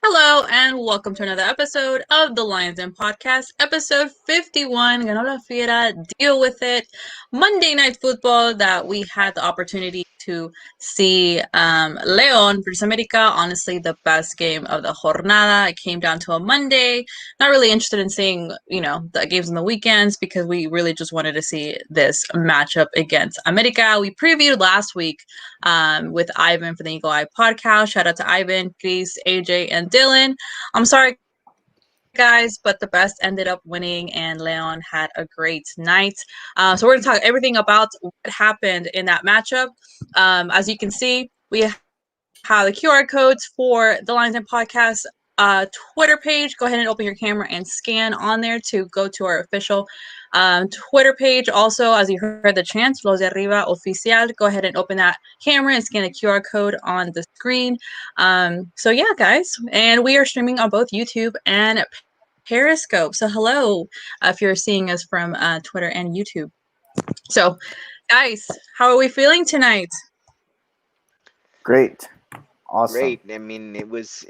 Hello and welcome to another episode of the Lions Den Podcast, episode 51. Gano la Fiera, deal with it. Monday Night Football that we had the opportunity to see Leon versus America. Honestly, the best game of the jornada. It came down to a Monday. Not really interested in seeing, the games on the weekends because we really just wanted to see this matchup against America. We previewed last week with Ivan for the Eagle Eye podcast. Shout out to Ivan, Chris, AJ, and Dylan. I'm sorry, guys, but the best ended up winning, and Leon had a great night. So we're going to talk everything about what happened in that matchup. As you can see, we have the QR codes for the Lions Den Podcast Twitter page. Go ahead and open your camera and scan on there to go to our official Twitter page. Also, as you heard the chants, Los de Arriba Oficial, go ahead and open that camera and scan the QR code on the screen. So yeah, guys, and we are streaming on both YouTube and Periscope. So hello, if you're seeing us from Twitter and YouTube. So, guys, how are we feeling tonight? Great. Awesome. Great. I mean, it was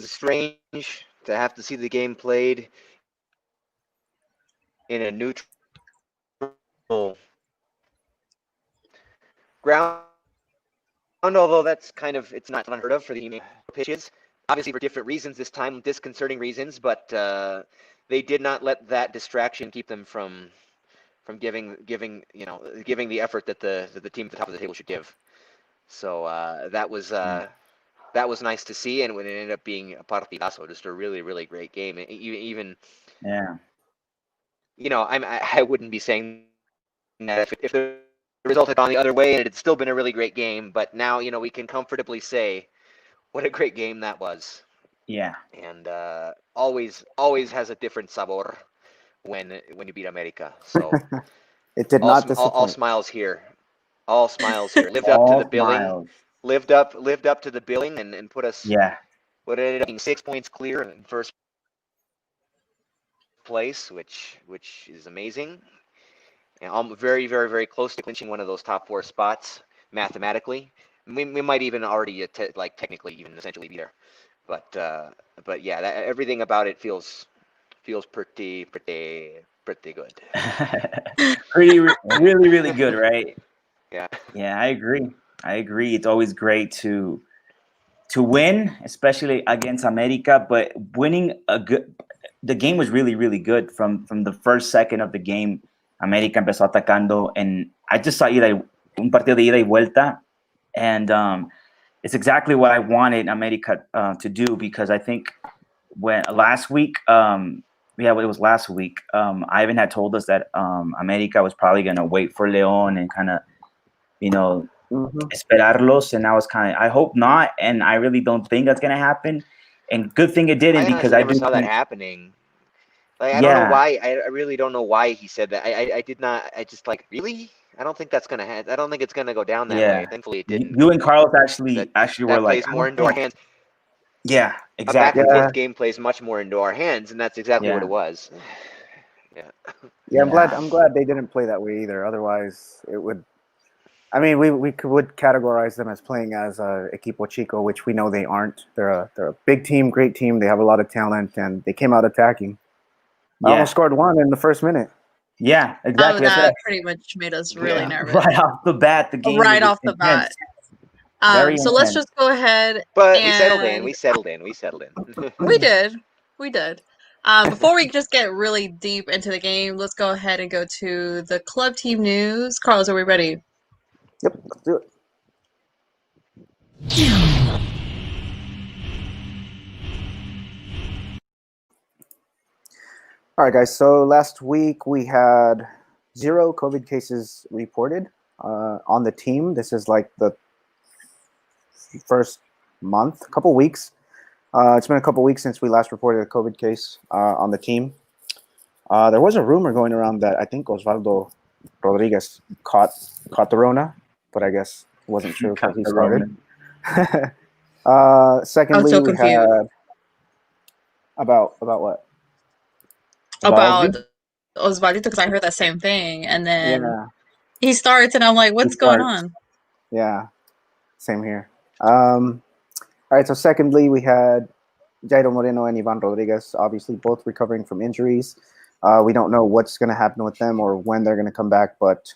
strange to have to see the game played in a neutral ground. Although that's it's not unheard of for the pitches. Obviously, for different reasons this time, disconcerting reasons, but they did not let that distraction keep them from giving the effort that the team at the top of the table should give. So that was nice to see, and it ended up being a partidazo, just a really, really great game. Even I wouldn't be saying that if the result had gone the other way, and it had still been a really great game. But now we can comfortably say what a great game that was. Yeah. And always has a different sabor when you beat America. So it did not disappoint. All smiles here. All smiles here. Lived up to the billing. Lived up to the billing and put us. Yeah. What ended up being 6 points clear in first place, which is amazing. And I'm very, very, very close to clinching one of those top 4 spots mathematically. We might even already technically even essentially be there. But yeah, everything about it feels pretty good. really, really good, right? Yeah. Yeah, I agree. It's always great to win, especially against America. But winning the game was really, really good from the first second of the game. America empezó atacando, and I just saw un partido de ida y vuelta, and it's exactly what I wanted America to do, because I think when last week, it was last week, Ivan had told us that America was probably going to wait for Leon and kind of, esperarlos, and I was I hope not, and I really don't think that's going to happen, and good thing it didn't, because I saw that happening. I don't know why. I really don't know why he said that. I did not. I just really. I don't think that's gonna happen. I don't think it's gonna go down that way. Thankfully, it didn't. You and Carlos actually were that plays more into our hands. Yeah, exactly. A back and forth game plays much more into our hands, and that's exactly what it was. Yeah, I'm glad they didn't play that way either. Otherwise, it would. I mean, we would categorize them as playing as Equipo Chico, which we know they aren't. They're a big team, great team. They have a lot of talent, and they came out attacking. Almost scored 1 in the first minute. Yeah, exactly. That pretty much made us really nervous. Right off the bat, the game. Right off the bat. So let's just go ahead. But we settled in. We settled in. We did. Before we just get really deep into the game, let's go ahead and go to the club team news. Carlos, are we ready? Yep, let's do it. All right, guys. So last week we had 0 COVID cases reported on the team. This is like the first couple weeks. It's been a couple weeks since we last reported a COVID case on the team. There was a rumor going around that I think Osvaldo Rodriguez caught the Rona, but I guess it wasn't true because he started. Secondly, we had about what? About Osvaldo, because I heard that same thing, and then he starts, and I'm like, what's going on? Yeah, same here. All right, so secondly, we had Giardo Moreno and Ivan Rodriguez, obviously both recovering from injuries. We don't know what's going to happen with them or when they're going to come back, but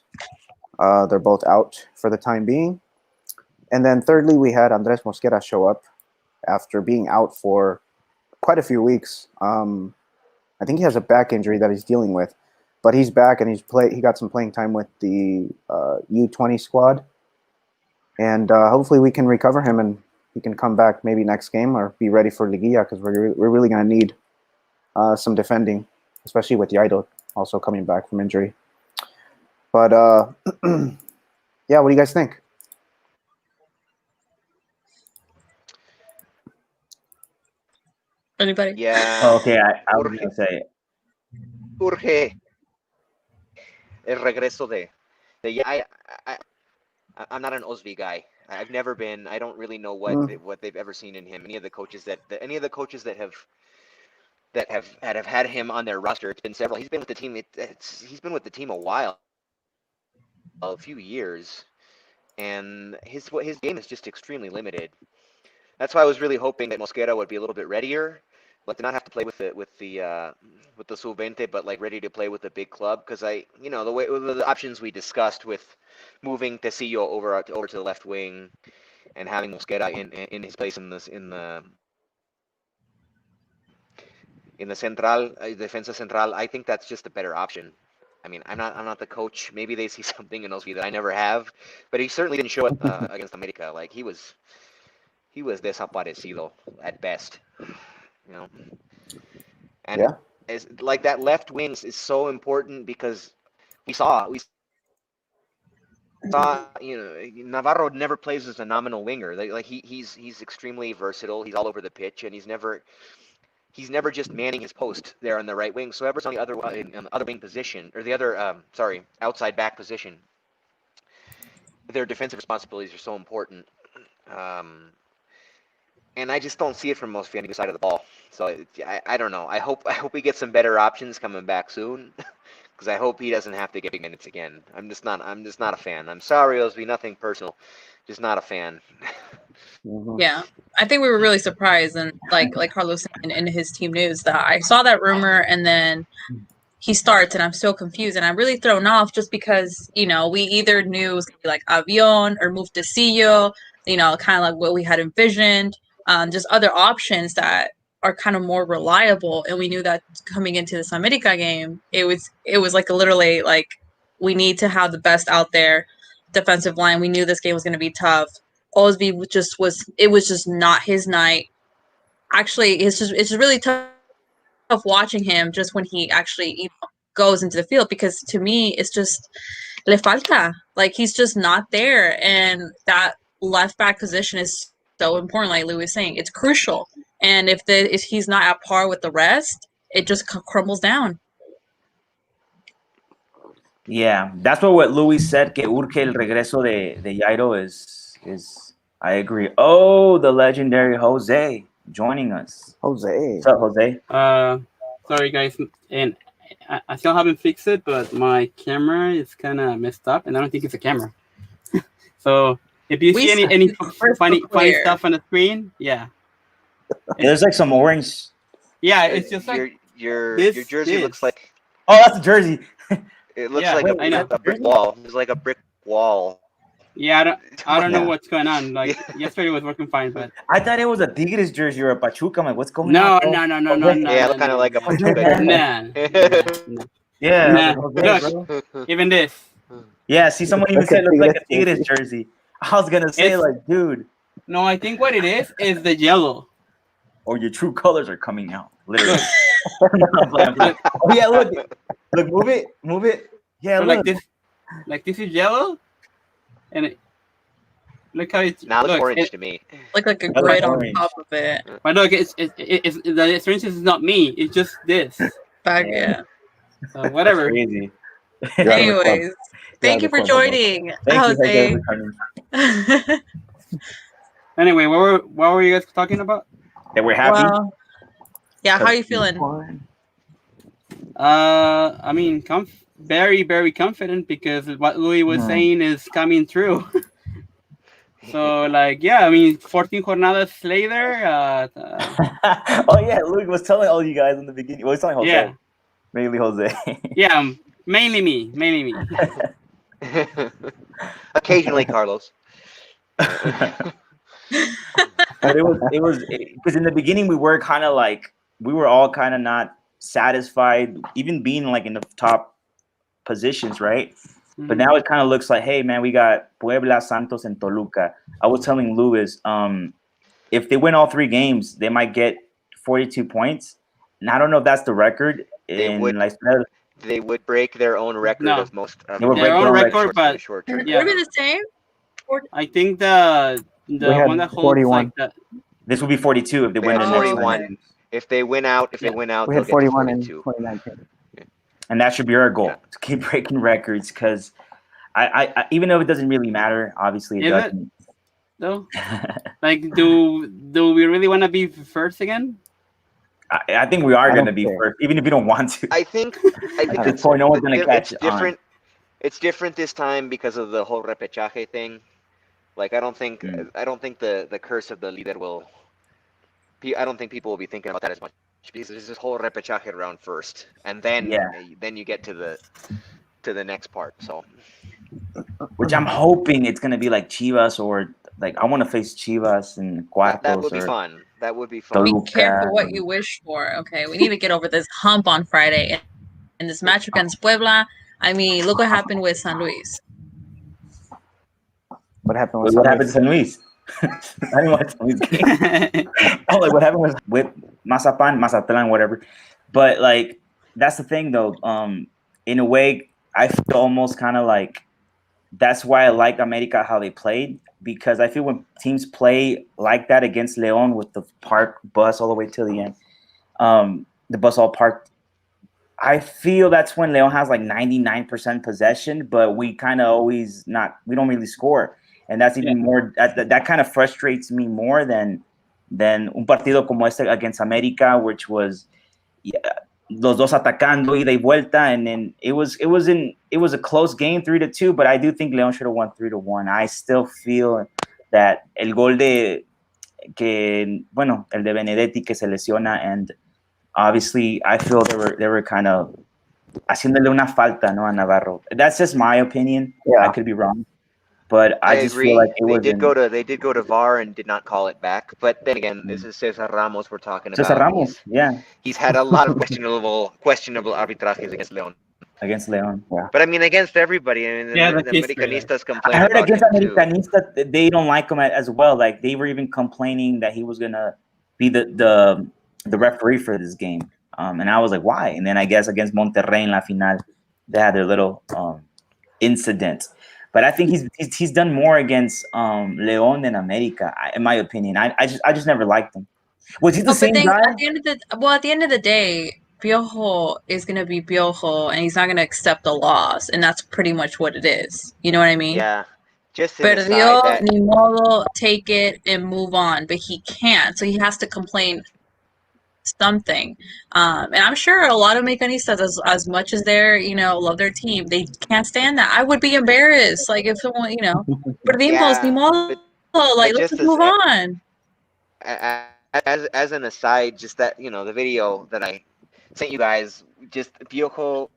they're both out for the time being. And then thirdly, we had Andres Mosquera show up after being out for quite a few weeks. I think he has a back injury that he's dealing with, but he's back and he got some playing time with the U20 squad. And hopefully we can recover him and he can come back maybe next game or be ready for Liguilla, because we're really going to need some defending, especially with Giardo also coming back from injury. But yeah, what do you guys think? Anybody? Yeah. Oh, okay, I was going to say. Urge el regreso de I'm not an Osby guy. I've never been. I don't really know what they've ever seen in him. Any of the coaches that have had him on their roster, it's been several. He's been with the team. He's been with the team a few years, and his game is just extremely limited. That's why I was really hoping that Mosquera would be a little bit readier, but to not have to play with the sub-20, but like ready to play with the big club, because the options we discussed with moving Tecillo over to the left wing and having Mosquera in his place in the central defensa central, I think that's just a better option. I mean, I'm not the coach. Maybe they see something in Osby that I never have, but he certainly didn't show it against America. Like he was desaparecido at best, And Yeah. like that left wing is so important because we saw Navarro never plays as a nominal winger. Like he's extremely versatile. He's all over the pitch, and he's never just manning his post there on the right wing. So whoever's on the other wing position, or the other outside back position, their defensive responsibilities are so important. And I just don't see it from most on either side of the ball. So I don't know. I hope we get some better options coming back soon, because I hope he doesn't have to get big minutes again. I'm just not a fan. I'm sorry, Osby. Nothing personal. Just not a fan. Yeah, I think we were really surprised, and like Carlos in his team news, that I saw that rumor and then he starts, and I'm so confused and I'm really thrown off, just because we either knew it was gonna be like Avion or move to Cillo, kind of like what we had envisioned, just other options that are kind of more reliable, and we knew that coming into this America game, it was like literally like we need to have the best out there defensive line. We knew this game was going to be tough. Osby was just not his night. Actually, it's just really tough watching him just when he actually goes into the field, because to me it's just le falta. Like he's just not there, and that left back position is so important. Like Louis was saying, it's crucial. And if he's not at par with the rest, it just crumbles down. Yeah, that's what Louis said. Que urge el regreso de Giardo is. I agree. Oh, the legendary Jose joining us. Jose. What's up, Jose? Sorry guys, and I still haven't fixed it, but my camera is kind of messed up, and I don't think it's a camera. So if you see any funny stuff on the screen, yeah. There's like some orange. Yeah, it's just like your jersey looks like. Oh, that's the jersey. It looks like a brick wall. It's like a brick wall. Yeah, I don't know what's going on. Like yesterday was working fine, but I thought it was a Tigres jersey or a Pachuca. I'm like, what's going on? No. Yeah, kind of like a Pachuca. Nah. Yeah. Look, even this. Yeah, see, someone even said it looks like a Tigres jersey. I was gonna say, like, dude. No, I think what it is the yellow. Or your true colors are coming out, literally. Oh yeah, look, move it. Yeah, so look. Like this is yellow, and look how it's. Now looks orange to me. Like a grid on top of it. But look, it's the for instance, it's not me. It's just this. Yeah. So whatever. Crazy. Anyways, thank you for joining, Jose. Anyway, what were you guys talking about? That we're happy. Well, yeah, how are you feeling? I mean, very, very confident, because what Louis was saying is coming true. So, like, yeah, I mean, 14 jornadas later. Oh yeah, Luke was telling all you guys in the beginning. Well, he was telling Jose, Yeah, mainly Jose. yeah, mainly me. Occasionally, Carlos. But it was because in the beginning we were kind of like we were all kind of not satisfied, even being like in the top positions, right? But now it kind of looks like, hey man, we got Puebla, Santos, and Toluca. I was telling Luis, if they win all 3 games, they might get 42 points. And I don't know if that's the record They in would like they would break their own record No. of most of They would break Their own their own record, but short Would term. yeah. it be the same? I think the We had one that holds 41. like that. this would be 42 if they They win had the next 41. 9 games. If they win out, We they'll had get to 41 in 42. 2019. And that should be our goal, Yeah. to keep breaking records, because I even though it doesn't really matter, obviously it Is it? doesn't. Though, like, do we really want to be first again? I think we are I going to don't be care. first, even if we don't want to. I think At this point, no one's going to catch it's on. different. It's different this time because of the whole repechaje thing. Like I don't think the curse of the leader will. I don't think people will be thinking about that as much because there's this whole repechaje round first, and then you get to the next part. So, Which I'm hoping it's going to be like Chivas, or like I want to face Chivas and Cuartos. that would be fun. That would be fun. Be Toluca. careful what you wish for. Okay, we need to get over this hump on Friday. And this match against Puebla, I mean, look what happened with San Luis. What happened with What happened to San Luis? I didn't watch San Luis game. Oh, like what happened was with Mazatlan, whatever. But like that's the thing though. In a way, I feel almost kind of like that's why I like America how they played, because I feel when teams play like that against Leon with the park bus all the way to the end, the bus all parked. I feel that's when Leon has like 99% possession, but we kind of always we don't really score. And that's even more, that kind of frustrates me more than un partido como este against America, which was los dos atacando ida y vuelta, and then it was a close game, 3-2, but I do think Leon should have won 3-1. I still feel that el gol el de Benedetti que se lesiona, and obviously I feel they were kind of haciéndole una falta, no, a Navarro. That's just my opinion. I could be wrong, but I just agree. feel like they did go to VAR and did not call it back. But then again, this is Cesar Ramos we're talking about. Cesar Ramos, he's had a lot of questionable arbitrajes against Leon. Yeah. But I mean, against everybody. I mean, the Americanistas complain. I heard about against him Americanistas, they don't like him as well. Like they were even complaining that he was gonna be the referee for this game. And I was like, why? And then I guess against Monterrey in la final, they had their little incident. But I think he's done more against Leon than America, in my opinion. I just never liked him. Was he the same guy? At the end of the day, Piojo is gonna be Piojo, and he's not gonna accept a loss, and that's pretty much what it is. You know what I mean? Yeah. Just Perdió, ni modo, take it and move on. But he can't, so he has to complain something. And I'm sure a lot of Mecanistas, as much as they're, love their team, they can't stand that. I would be embarrassed. Like if someone, perdimos, ni modo. Like let's just move on. As an aside, just that, the video that I sent you guys, just Piojo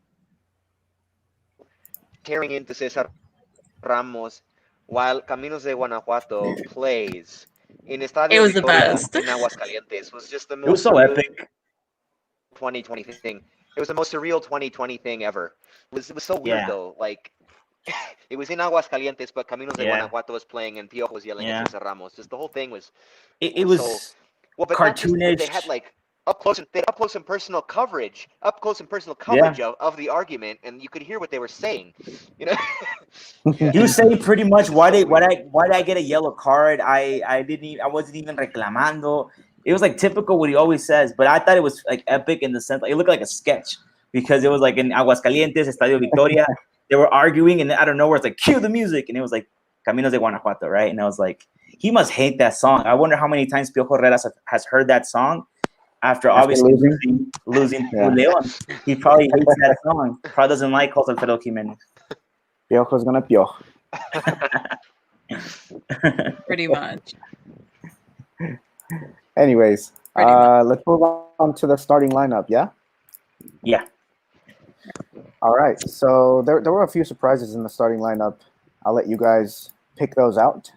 tearing into Cesar Ramos while Caminos de Guanajuato plays in Estadio It was Victoria the best. in Aguascalientes. Was just the most it was so epic 2020 thing. It was the most surreal 2020 thing ever. It was so weird though. Like it was in Aguascalientes, but Caminos de Guanajuato was playing and Piojo was yelling at Cesar Ramos. Just the whole thing was it was so, but cartoonish. They had like up close and personal coverage of the argument, and you could hear what they were saying. He was saying pretty much why did I get a yellow card? I wasn't even reclamando. It was like typical what he always says, but I thought it was like epic in the sense it looked like a sketch because it was like in Aguascalientes, Estadio Victoria. They were arguing, and out of nowhere it's like cue the music, and it was like Caminos de Guanajuato, right? And I was like, he must hate that song. I wonder how many times Piojo Herrera has heard that song. After obviously losing to Leon, he probably hates that song. Probably doesn't like Jose Alfredo Jimenez. Piojo's gonna piojo. Pretty much. Anyways, let's move on to the starting lineup. Yeah. Yeah. All right. So there were a few surprises in the starting lineup. I'll let you guys pick those out.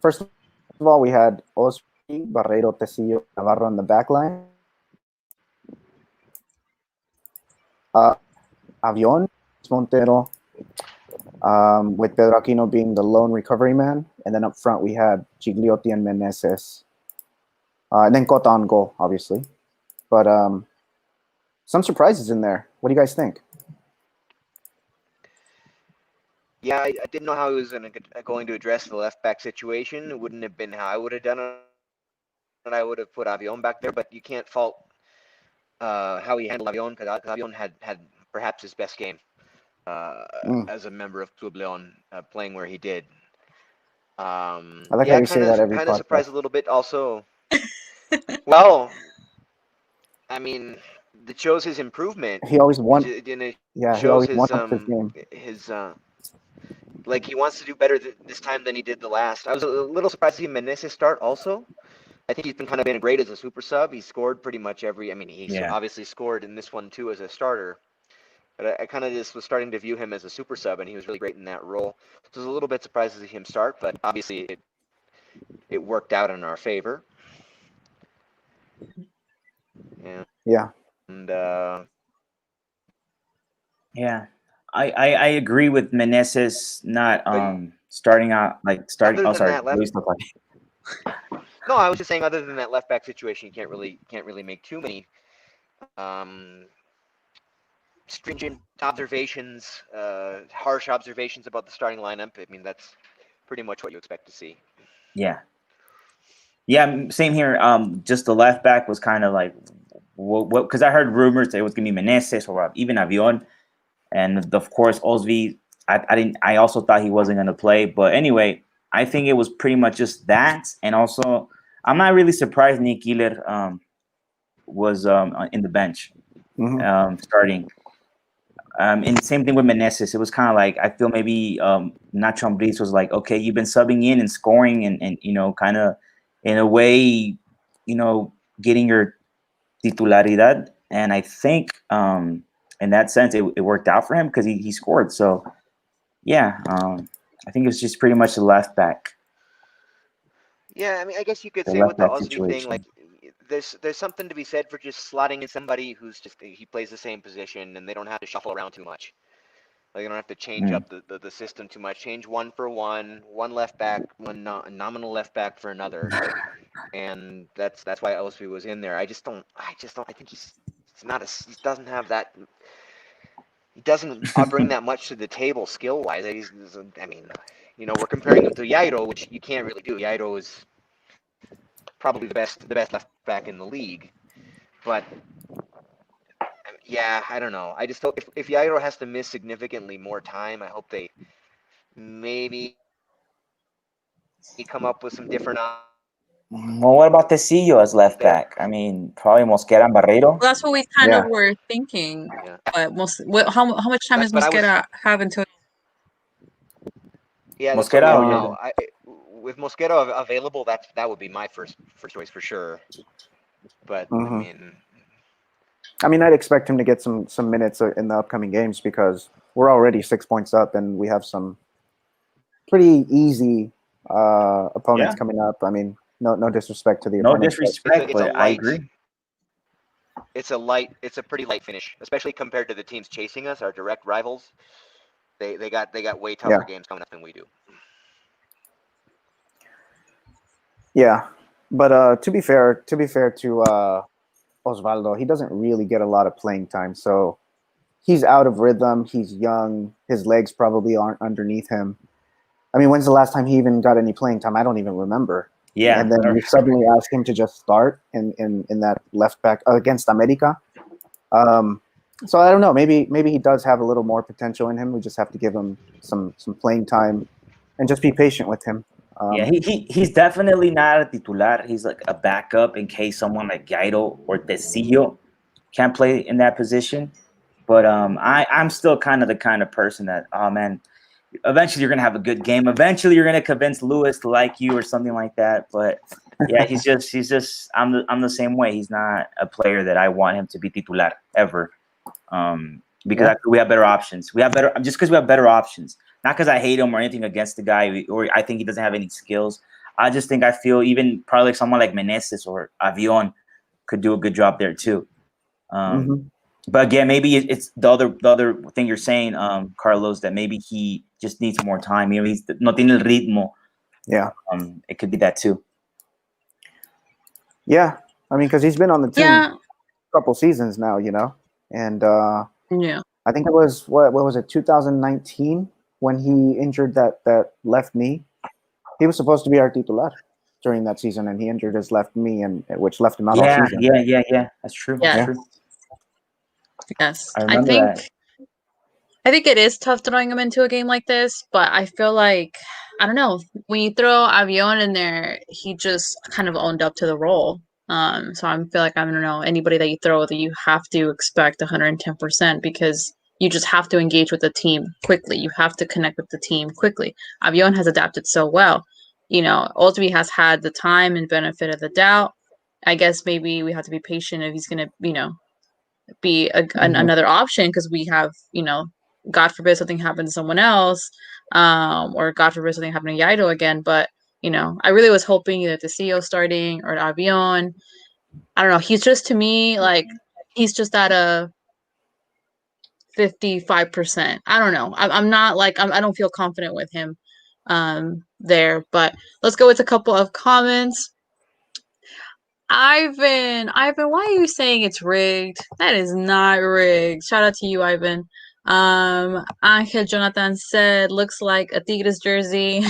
First of all, we had Osvi, Barreiro, Tecillo, Navarro on the back line. Avion, Montero, with Pedro Aquino being the lone recovery man. And then up front, we had Gigliotti and Meneses. And then Cota on goal, obviously. But some surprises in there. What do you guys think? Yeah, I didn't know how he was going to address the left back situation. It wouldn't have been how I would have done it. And I would have put Avion back there, but you can't fault how he handled Avion, because Avion had perhaps his best game as a member of Club Leon, playing where he did. I like how you say that every kind of podcast. surprised a little bit also. Well, I mean, it shows his improvement. He always won. Yeah, he always won his game. Like, he wants to do better this time than he did the last. I was a little surprised to see Meneses start also. I think he's been great as a super sub. He scored pretty much he obviously scored in this one too as a starter. But I kind of just was starting to view him as a super sub, and he was really great in that role. So I was a little bit surprised to see him start, but obviously it worked out in our favor. Yeah. And yeah, I agree with Meneses not starting out like starting. Oh, sorry. No, I was just saying, other than that left back situation, you can't really make too many stringent observations, harsh observations about the starting lineup. I mean, that's pretty much what you expect to see. Yeah. Yeah, same here. Just the left back was kind of like what because I heard rumors that it was gonna be Meneses or even Avion, and of course Osvi. I also thought he wasn't gonna play, but anyway, I think it was pretty much just that, and also I'm not really surprised Nick Giller was in the bench, starting. And same thing with Meneses. It was kind of like I feel maybe Nacho Ambriz was like, okay, you've been subbing in and scoring and kind of in a way, getting your titularidad. And I think in that sense it worked out for him because he scored. So yeah, I think it was just pretty much the left back. Yeah, I mean, I guess you could say with the Osvi thing, like, there's something to be said for just slotting in somebody who's he plays the same position, and they don't have to shuffle around too much. Like, you don't have to change up the system too much. Change one for one left back, one nominal left back for another, and that's why Osvi was in there. I think he doesn't have that. He doesn't bring that much to the table skill wise. I mean, we're comparing him to Giardo, which you can't really do. Giardo is probably the best left back in the league, but yeah, I don't know. I just hope if Giardo has to miss significantly more time, I hope they maybe come up with some different. Well, what about Tecillo as left back? I mean, probably Mosquera and Barreiro. Well, that's what we kind of were thinking. Yeah. But how much time does Mosquera have until? Yeah, Mosquera. With Mosquera available, that would be my first choice for sure. But I mean, I'd expect him to get some minutes in the upcoming games because we're already 6 points up and we have some pretty easy opponents coming up. I mean, no disrespect to the opponents. No disrespect, but I agree. It's a pretty light finish, especially compared to the teams chasing us, our direct rivals. They got way tougher games coming up than we do. Yeah, but to be fair to Osvaldo, he doesn't really get a lot of playing time, so he's out of rhythm. He's young. His legs probably aren't underneath him. I mean, when's the last time he even got any playing time? I don't even remember. Yeah, and then you suddenly ask him to just start in that left back against America. So I don't know. Maybe he does have a little more potential in him. We just have to give him some playing time and just be patient with him. Yeah, he's definitely not a titular. He's like a backup in case someone like Giardo or Tecillo can't play in that position. But I'm still kind of the kind of person that, oh man, eventually you're gonna have a good game. Eventually you're gonna convince Lewis to like you or something like that. But yeah, he's just I'm the same way. He's not a player that I want him to be titular ever. Because we have better options. We have better just because we have better options. Not because I hate him or anything against the guy, or I think he doesn't have any skills. I just think I feel even probably someone like Meneses or Avion could do a good job there too. But again, maybe it's the other thing you're saying, Carlos, that maybe he just needs more time. You know, he's no tiene el ritmo. Yeah. It could be that too. Yeah, I mean, because he's been on the team a couple seasons now, you know, and I think it was what was it, 2019 when he injured that left knee. He was supposed to be our titular during that season, and he injured his left knee, and which left him out all season. Yeah. That's true. Yeah. That's true. Yes, I think it is tough throwing him into a game like this, but I feel like I don't know, when you throw Avion in there, he just kind of owned up to the role. So I feel like I don't know, anybody that you throw that you have to expect 110% because you just have to engage with the team quickly. You have to connect with the team quickly. Avion has adapted so well. You know, Oldby has had the time and benefit of the doubt. I guess maybe we have to be patient if he's gonna, be another option because we have, God forbid something happens to someone else, or God forbid something happened to Giardo again. But I really was hoping either the CEO starting or Avion. I don't know. He's just to me like he's just at a 55%. I don't know. I'm not like I don't feel confident with him there. But let's go with a couple of comments. Ivan, why are you saying it's rigged? That is not rigged. Shout out to you, Ivan. Angel Jonathan said, looks like a Tigres jersey.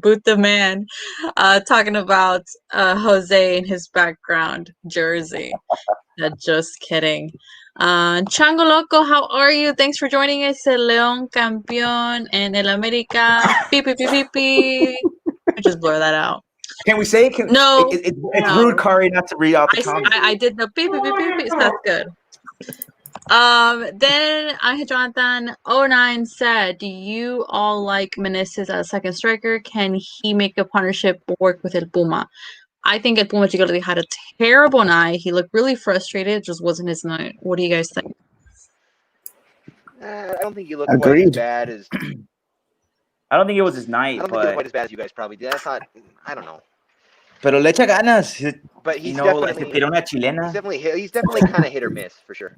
Boot the man. Talking about Jose in his background jersey. Just kidding. Chango Loco, how are you? Thanks for joining us. El León Campeón en el América. Beep, beep, beep, beep, beep. Just blur that out. Can we say? No. It's rude, Kari, not to read out the comments. I did the beep, beep, beep, beep, beep. So that's good. Then Angel Jonathan 09 said, do you all like Meneses as a second striker? Can he make a partnership work with El Puma? I think El Puma Giardo had a terrible night. He looked really frustrated. It just wasn't his night. What do you guys think? I don't think he looked quite as bad as... I don't think it was his night. I don't think he looked quite as bad as you guys probably did. I don't know. Pero le echa ganas. But he's definitely... He's definitely kind of hit or miss, for sure.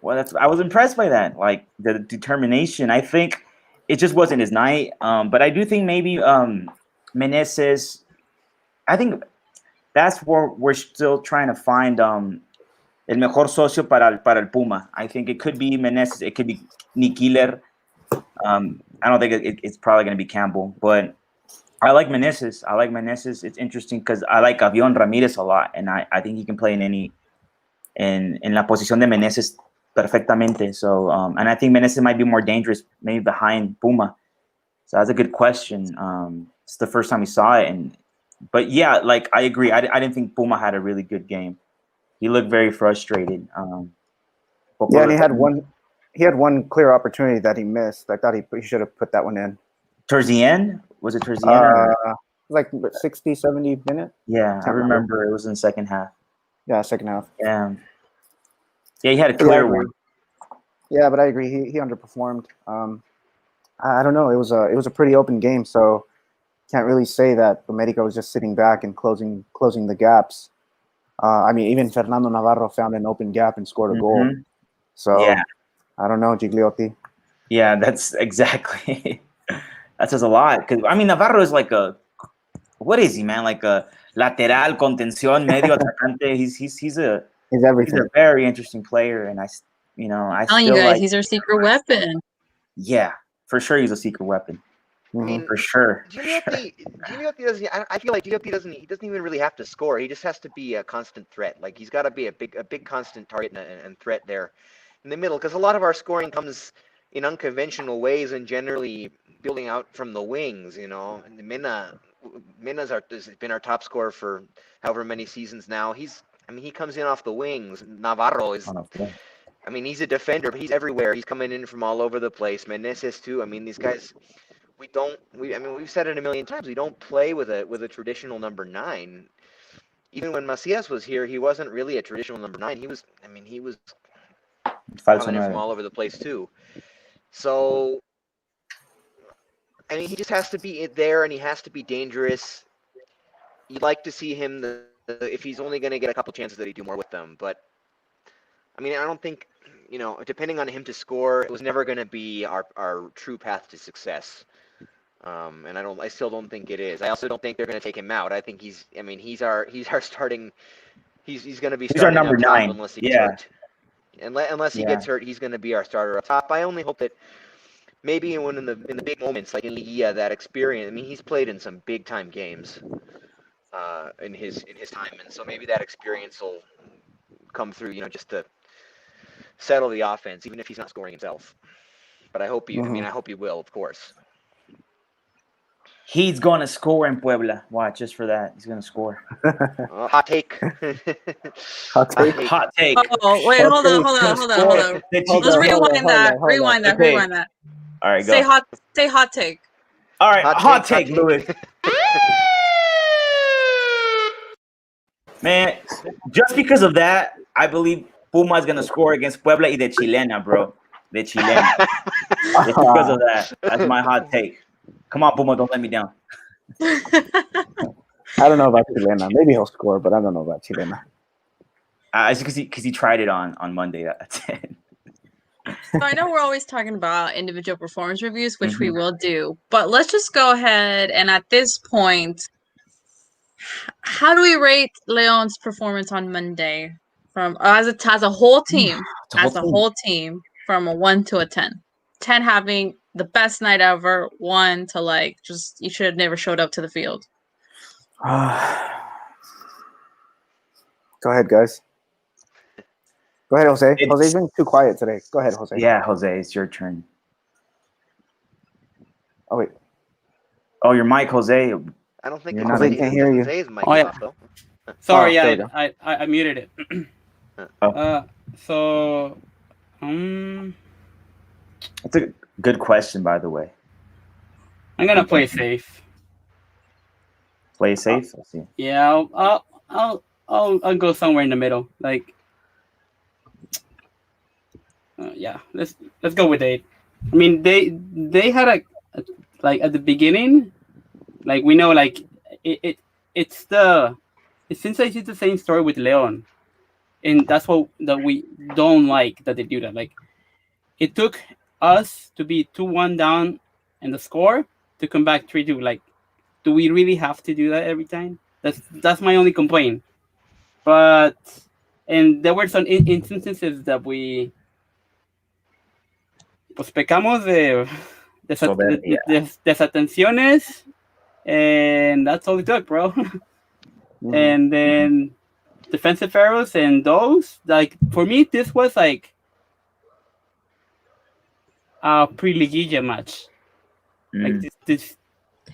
Well, I was impressed by that. Like, the determination. I think it just wasn't his night. But I do think maybe Meneses... I think that's where we're still trying to find el mejor socio para el Puma. I think it could be Meneses. It could be Nikiller. I don't think it's probably going to be Campbell. But I like Meneses. It's interesting because I like Avion Ramirez a lot. And I think he can play in la posición de Meneses perfectamente. So, and I think Meneses might be more dangerous maybe behind Puma. So that's a good question. It's the first time we saw it. But yeah, like I agree. I didn't think Puma had a really good game. He looked very frustrated. And he had one clear opportunity that he missed. I thought he should have put that one in. Towards the end? Was it towards the end? Like 60, 70 minutes? Yeah, I remember it was in the second half. Yeah, second half. Yeah, he had a clear one. Yeah, but I agree. He underperformed. I don't know. It was a pretty open game, so can't really say that America was just sitting back and closing the gaps. I mean, even Fernando Navarro found an open gap and scored a goal. So yeah. I don't know, Gigliotti. Yeah, that's exactly. That says a lot. Because I mean, Navarro is like what is he, man? Like a lateral, contención, medio atacante. He's everything. He's a very interesting player, and I telling you guys, he's our secret weapon. Yeah, for sure, he's a secret weapon. I mean, for sure. Gigliotti doesn't. I feel like Gigliotti doesn't even really have to score. He just has to be a constant threat. Like he's got to be a big constant target and threat there in the middle. Because a lot of our scoring comes in unconventional ways and generally building out from the wings. And Mena's has been our top scorer for however many seasons now. He comes in off the wings. Navarro I mean, he's a defender, but he's everywhere. He's coming in from all over the place. Meneses too. I mean, these guys. I mean, we've said it a million times. We don't play with a traditional number 9. Even when Macias was here, he wasn't really a traditional number 9. He was coming in from all over the place too. So, I mean, he just has to be there, and he has to be dangerous. You'd like to see him, if he's only going to get a couple chances, that he do more with them. But, I mean, I don't think, depending on him to score, it was never going to be our true path to success. And I still don't think it is. I also don't think they're going to take him out. I think he's our starting. He's going to be starting our number 9 unless he gets hurt. Unless he gets hurt, he's going to be our starter up top. I only hope that maybe when in the big moments, like in Liguilla, that experience. I mean, he's played in some big time games in his time, and so maybe that experience will come through. Just to settle the offense, even if he's not scoring himself. But I hope I hope he will, of course. He's going to score in Puebla. Watch, just for that. He's going to score. Hot take. Hot take. Hot take. Oh, wait, hold on. Let's rewind that. All right, go. Say hot take. All right, hot take, Louis. Man, just because of that, I believe Puma is going to score against Puebla y de Chilena, bro. De Chilena. Just because of that. That's my hot take. Come on, Puma, don't let me down. I don't know about Chilena. Maybe he'll score, but I don't know about Chilena. It's because he tried it on Monday. That's it. So I know we're always talking about individual performance reviews, which we will do, but let's just go ahead and at this point, how do we rate Leon's performance on Monday from as a whole team? Whole team from a 1 to a 10. 10 having the best night ever, 1 to just you should have never showed up to the field. Go ahead, guys. Go ahead, Jose. Jose's been too quiet today. Go ahead, Jose. Yeah, Jose, it's your turn. Oh, wait. Oh, your mic, Jose. I don't think Jose can't hear you. Jose's mic yeah. off, though. Sorry, I muted it. So, That's a good question, by the way. I'm gonna play safe. Play safe. Let's see. Yeah, I'll go somewhere in the middle. Yeah, let's go with 8. I mean, they had a at the beginning, we know it's since it's the same story with Leon, and that's what that we don't like that they do that. It took us to be 2-1 down in the score to come back 3-2. Do we really have to do that every time? That's my only complaint. And there were some instances that we pecamos de desatenciones, and that's all it took, bro. And then defensive errors, and those, for me, this was a pre-liguilla match. This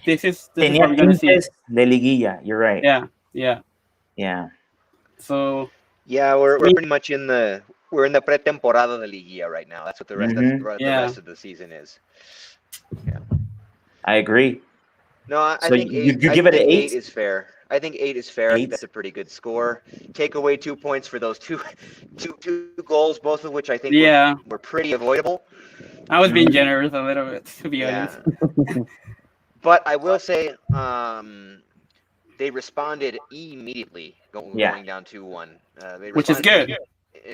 is what we're gonna see. De liguilla, you're right. Yeah. So yeah, we're pretty much in the pretemporada de liguilla right now. That's what the rest of the season is. Yeah, I agree. No, I think you give it an 8? 8 is fair. I think 8 is fair. I think that's a pretty good score. Take away 2 points for those two goals, both of which I think were pretty avoidable. I was being generous a little bit, to be honest. But I will say, they responded immediately going down 2-1. Which is good.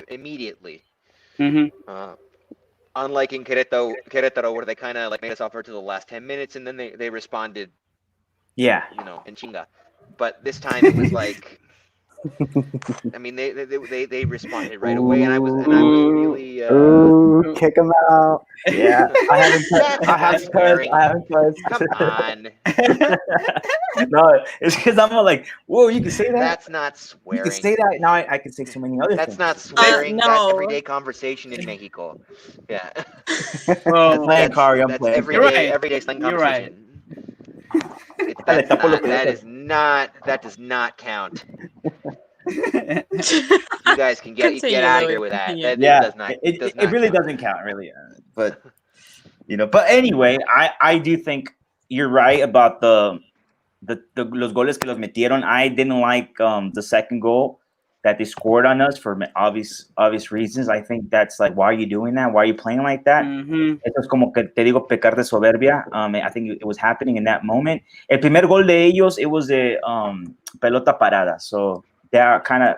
Immediately. Mm-hmm. Unlike in Querétaro, where they kind of made us offer to the last 10 minutes, and then they responded. Yeah. In chinga. But this time it was I mean, they responded right away, and I was really kick him out. Yeah, I haven't cursed. Come on. No, it's because I'm whoa, you can say that. That's not swearing. You can say that. Now I can say so many other things. That's not swearing. No. That's everyday conversation in Mexico. Yeah. Well, playing Kari, I'm that's playing. everyday slang conversation. You're right. That does not count. You guys can get out of here with that. That yeah, it really doesn't count, really. But but anyway, I do think you're right about the los goles que los metieron. I didn't like the second goal that they scored on us for obvious reasons. I think that's like, why are you doing that? Why are you playing like that? Esto es como que te digo, pecar de soberbia. I think it was happening in that moment. El primer gol de ellos, it was de pelota parada. So that kind of,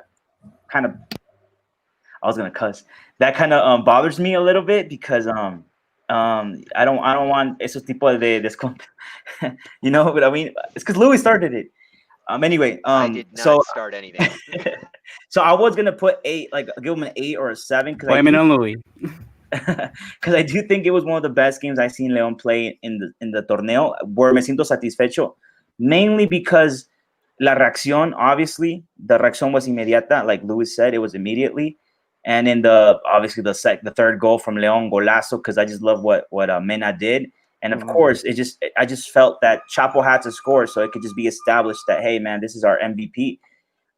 I was gonna cuss. That kind of bothers me a little bit because I don't want esos tipo de desconto. But I mean, it's because Louis started it. Anyway, I did not start anything. So I was gonna put 8, like give him an 8 or a 7 because Louis. Because I do think it was one of the best games I've seen León play in the torneo. Where me siento satisfecho, mainly because la reacción, obviously, the reacción was inmediata. Like Louis said, it was immediately. And in the third goal from León, golazo, because I just love what Mena did. And of course, I just felt that Chapo had to score so it could just be established that, hey, man, this is our MVP.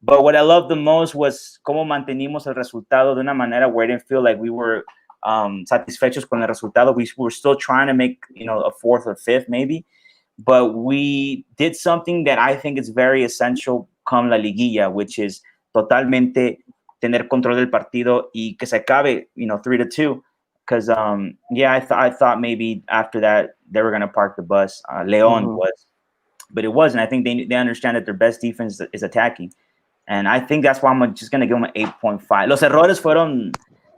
But what I loved the most was cómo mantenimos el resultado de una manera where it didn't feel like we were satisfechos con el resultado. We were still trying to make, a fourth or fifth maybe. But we did something that I think is very essential come la liguilla, which is totalmente tener control del partido y que se acabe, 3-2. Because I thought maybe after that they were going to park the bus. León was, but it wasn't. I think they understand that their best defense is attacking, and I think that's why I'm just going to give them an 8.5. Los errores fueron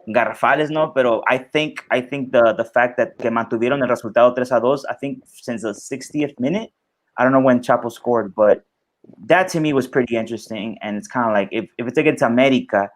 garrafales, no, pero I think the fact that que mantuvieron el resultado 3-2. I think since the 60th minute. I don't know when Chapo scored, but that to me was pretty interesting. And it's kind of like if it's against America.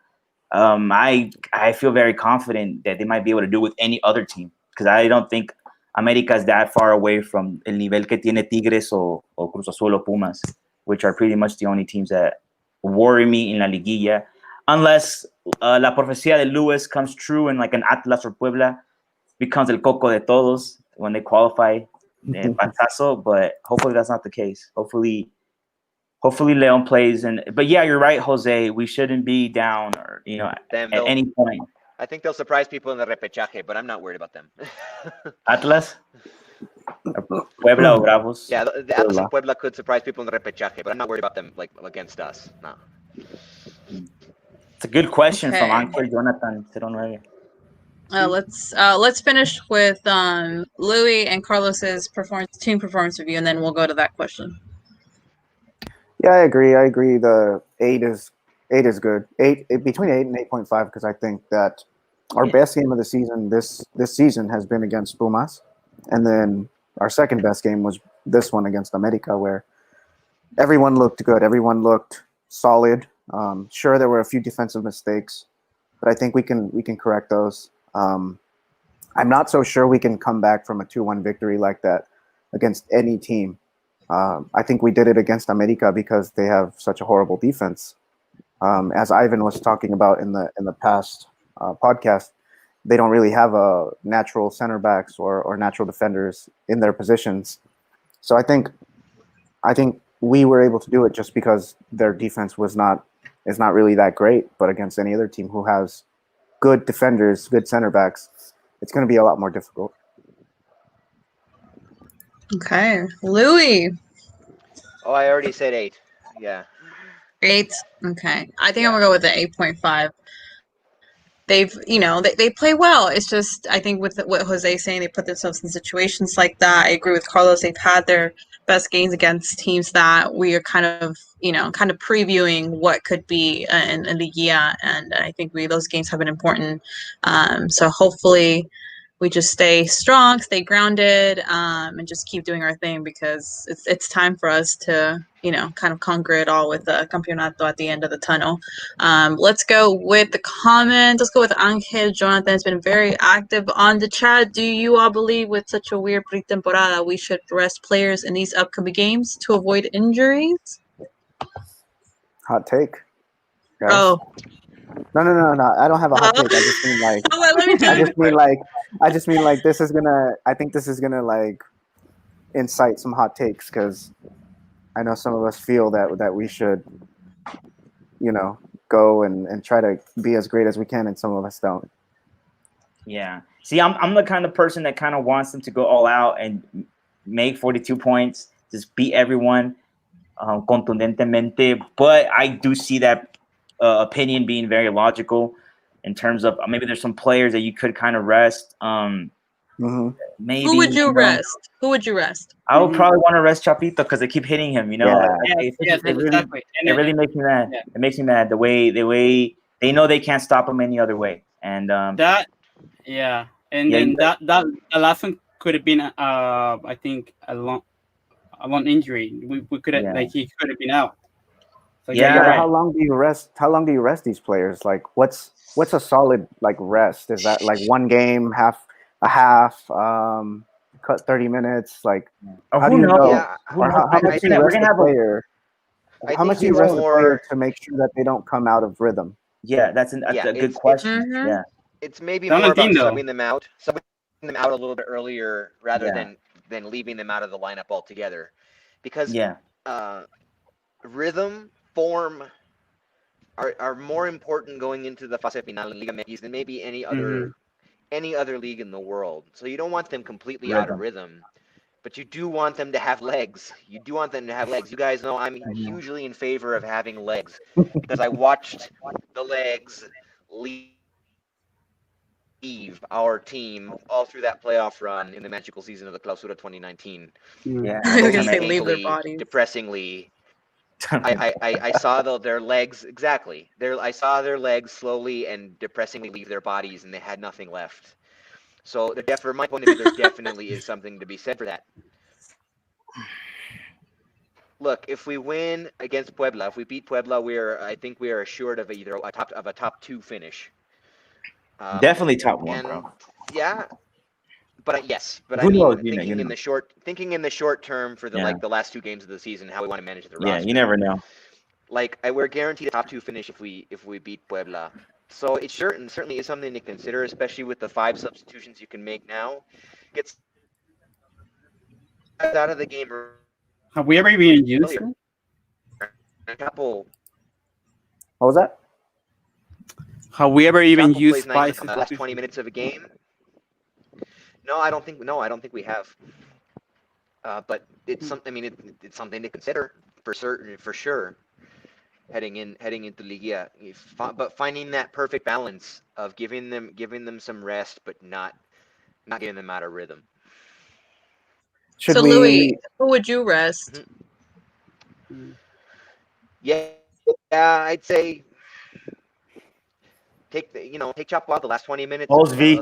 I feel very confident that they might be able to do with any other team because I don't think America is that far away from el nivel que tiene Tigres o Cruz Azul o Pumas, which are pretty much the only teams that worry me in la liguilla, unless la profecía de Luis comes true and like an Atlas or Puebla becomes el coco de todos when they qualify in Pantazo, but hopefully that's not the case. Hopefully León plays, but yeah, you're right, Jose. We shouldn't be down or at any point. I think they'll surprise people in the repechaje, but I'm not worried about them. Atlas, Puebla or Bravos. Yeah, the Atlas and Puebla could surprise people in the repechaje, but I'm not worried about them like against us. No. It's a good question from Anchor Jonathan 09. Let's finish with Louis and Carlos's team performance review, and then we'll go to that question. Yeah, I agree. The 8 is good. Between 8 and 8.5 because I think that our best game of the season this season has been against Pumas, and then our second best game was this one against America, where everyone looked good. Everyone looked solid. Sure, there were a few defensive mistakes, but I think we can correct those. I'm not so sure we can come back from a 2-1 victory like that against any team. I think we did it against America because they have such a horrible defense. As Ivan was talking about in the past podcast, they don't really have a natural center backs or natural defenders in their positions. So I think we were able to do it just because their defense is not really that great. But against any other team who has good defenders, good center backs, it's going to be a lot more difficult. Okay, Louis. Oh, I already said 8. Yeah. 8. Okay, I think I'm gonna go with the 8.5. They've, they play well. It's just I think with what Jose's saying, they put themselves in situations like that. I agree with Carlos. They've had their best games against teams that we are kind of previewing what could be in the year, and I think those games have been important. So hopefully we just stay strong, stay grounded, and just keep doing our thing because it's time for us to, kind of conquer it all with the campeonato at the end of the tunnel. Let's go with the comments. Let's go with Angel Jonathan. Has been very active on the chat. Do you all believe with such a weird pretemporada we should rest players in these upcoming games to avoid injuries? Hot take. Guys. Oh. No. I don't have a hot take. I just mean like. I just mean like this is gonna. I think this is gonna like incite some hot takes because I know some of us feel that we should, go and try to be as great as we can, and some of us don't. Yeah. See, I'm the kind of person that kind of wants them to go all out and make 42 points, just beat everyone contundentemente. But I do see that opinion being very logical in terms of maybe there's some players that you could kind of rest. Maybe Who would you rest? Who would you rest? I would probably want to rest Chapito because they keep hitting him. You know, yes, exactly. It really makes me mad. Yeah. It makes me mad the way they know they can't stop him any other way. And that, and then that the last one could have been I think a long injury. We could have he could have been out. So right. How long do you rest? How long do you rest these players? Like, what's a solid like rest? Is that like one game, a half, cut 30 minutes? Like, how do you know? Yeah. Or how much do you rest a player? How much do you rest a player to make sure that they don't come out of rhythm? Yeah, that's a good question. Yeah, it's maybe more about subbing them out a little bit earlier rather than leaving them out of the lineup altogether, because rhythm, form are more important going into the fase final in Liga MX than maybe any other league in the world. So you don't want them completely out of rhythm, but you do want them to have legs. You guys know I'm hugely in favor of having legs because I watched the legs leave our team all through that playoff run in the magical season of the Clausura 2019. Yeah, they leave their bodies. Depressingly, I saw their legs exactly. I saw their legs slowly and depressingly leave their bodies, and they had nothing left. So, from my point of view, there definitely is something to be said for that. Look, if we win against Puebla, if we beat Puebla, I think we are assured of either a top 2 finish. Definitely top 1, bro. Yeah, but thinking in the short term for the last 2 games of the season, how we want to manage the roster. Yeah, you never know. Like we're guaranteed a top 2 finish if we beat Puebla. So it certainly is something to consider, especially with the 5 substitutions you can make now. Get out of the game. Have we ever even used it? What was that? Have we ever even used 5 the last 20 minutes of a game? No, I don't think we have. But it's something. It's something to consider for sure. Heading into Liga, but finding that perfect balance of giving them some rest, but not getting them out of rhythm. Louis, who would you rest? Yeah, I'd say take Chapo out the last 20 minutes. Osvi,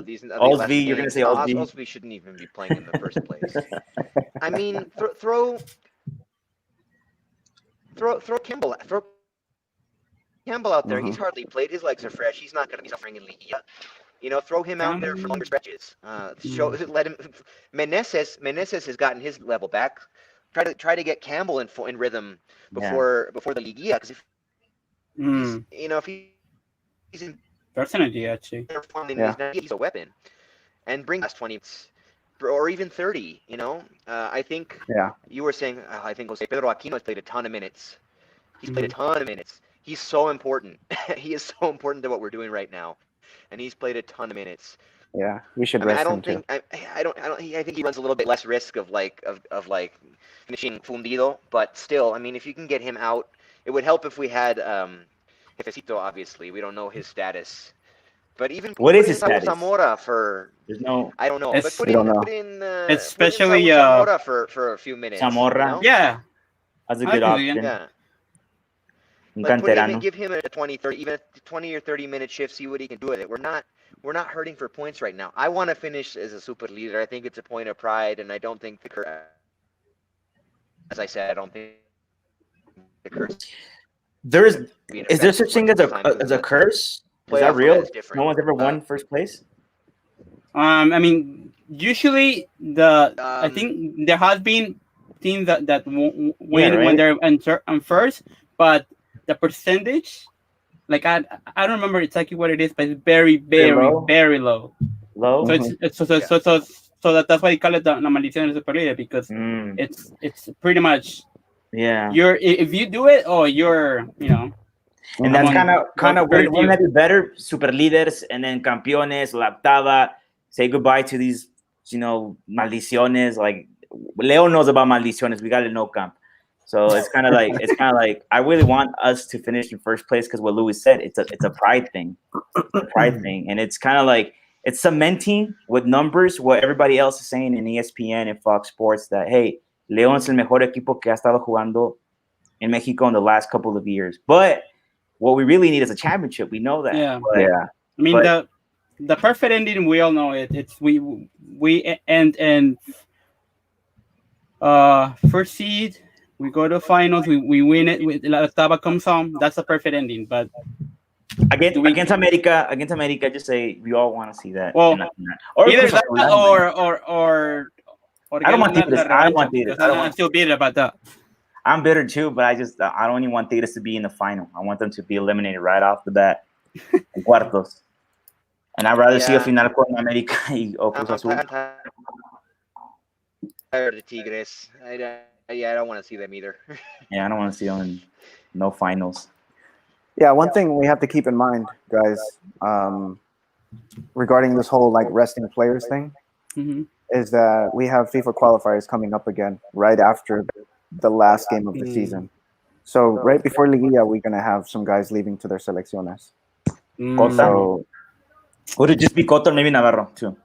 you're gonna say Osvi? Osvi shouldn't even be playing in the first place. I mean, throw Campbell out there. He's hardly played. His legs are fresh. He's not going to be suffering in Liga. Throw him out there for longer stretches. Let him. Meneses has gotten his level back. Try to get Campbell in rhythm before the Liga, because if he's in. That's an idea, actually. He's a weapon, and bring us 20 minutes, or even 30. I think. Yeah. You were saying. I think Jose Pedro Aquino has played a ton of minutes. He's played a ton of minutes. He's so important. He is so important to what we're doing right now, and he's played a ton of minutes. Yeah, we should rest him too. I think he runs a little bit less risk of finishing fundido, but still, if you can get him out, it would help if we had Jefecito. Obviously, we don't know his status, but even what is his status? Zamora for I don't know, but put in especially Zamora for a few minutes. Zamora, that's a good option. Yeah. Give him a 20, 30, even a 20 or 30 minute shift. See what he can do with it. We're not hurting for points right now. I want to finish as a super leader. I think it's a point of pride, and I don't think as I said, I don't think the curse. Is there such thing as a curse? Is that real? No one's ever won first place. Usually I think there has been teams that win when they're on first, but the percentage, I don't remember exactly what it is, but it's very, very, very low. Low. So that's why they call it the maldición de Superliga, because it's pretty much Yeah. If you do it, you're And that's kind of wouldn't that be better? Super líderes and then campeones, la octava. Say goodbye to these, maldiciones. Like Leo knows about maldiciones. We got a no camp. So it's kind of like I really want us to finish in first place because what Louis said, it's a pride thing, and it's kind of like it's cementing with numbers what everybody else is saying in ESPN and Fox Sports that hey, León es el mejor equipo que ha estado jugando in Mexico in the last couple of years. But what we really need is a championship. We know that. Yeah, I mean the perfect ending. We all know it. It's we and first seed. We go to finals. We win it. La Octava comes home. That's a perfect ending. But against America, just say we all want to see that. Well, or either that or I don't want Tigres. I want Tigres. I'm still bitter about that. I'm bitter too, but I don't even want Tigres to be in the final. I want them to be eliminated right off the bat in cuartos. And I'd rather see a final con America or Cruz Azul. I'm tired of Tigres. I don't want to see them either. Yeah, I don't want to see them in no finals. Yeah, one thing we have to keep in mind, guys, regarding this whole resting players thing, is that we have FIFA qualifiers coming up again right after the last game of the season. So right before Liguilla, we're gonna have some guys leaving to their selecciones. So would it just be Cota or maybe Navarro too?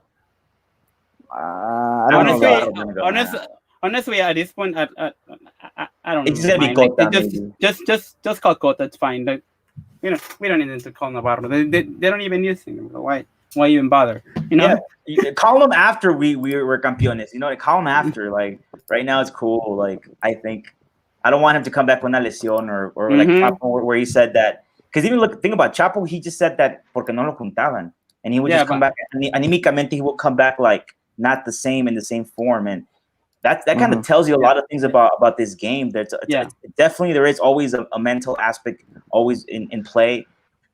I don't know. Honestly, at this point, I don't know. It's gonna be Cota. Just call Cota. It's fine. Like, we don't need to call Navarro. They don't even use him. Why even bother? Yeah, call them after we were campeones. Call them after. Like right now, it's cool. Like I think I don't want him to come back with una lesión or like Chapo, where he said that. Because think about Chapo. He just said that porque no lo juntaban, and he would just come back. Anímicamente, he will come back like not the same in the same form, and that kind of tells you a lot of things about this game. Definitely there is always a mental aspect always in play,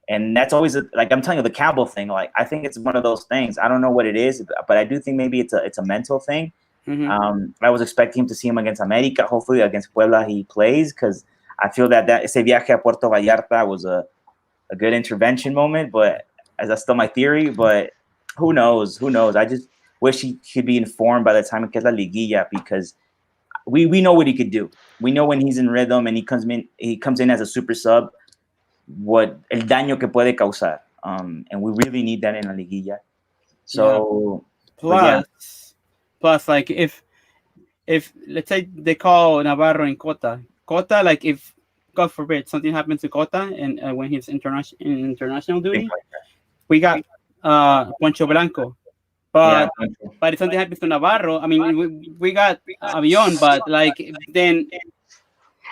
and that's always like I'm telling you the Campbell thing. Like I think it's one of those things. I don't know what it is, but I do think maybe it's a mental thing. I was expecting to see him against America. Hopefully against Puebla he plays because I feel that ese viaje a Puerto Vallarta was a good intervention moment. But that's still my theory. But who knows? I just wish he could be informed by the time it gets la liguilla because we know what he could do. We know when he's in rhythm and he comes in as a super sub, what el daño que puede causar. And we really need that in la liguilla. So plus like if let's say they call Navarro and Cota, like if God forbid something happens to Cota and when he's in international duty, we got Poncho Blanco. But if something happens to Navarro, I mean, we got Avion, but like then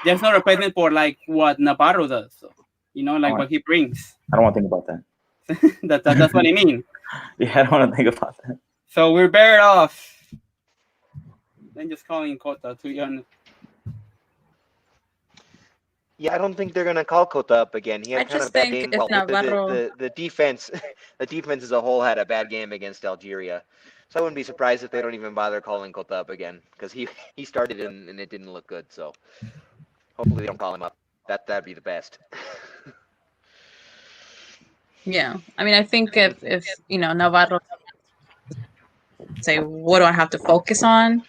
there's no replacement for like what Navarro does. So, what he brings. I don't want to think about that. That's what I mean. Yeah, I don't want to think about that. So we're better off than just calling Cota, to be honest. Yeah, I don't think they're gonna call Cota up again. He had kind of a bad game. The defense, the defense as a whole had a bad game against Algeria, so I wouldn't be surprised if they don't even bother calling Cota up again because he started and it didn't look good. So hopefully they don't call him up. That'd be the best. Yeah, I mean, I think if Navarro say, what do I have to focus on?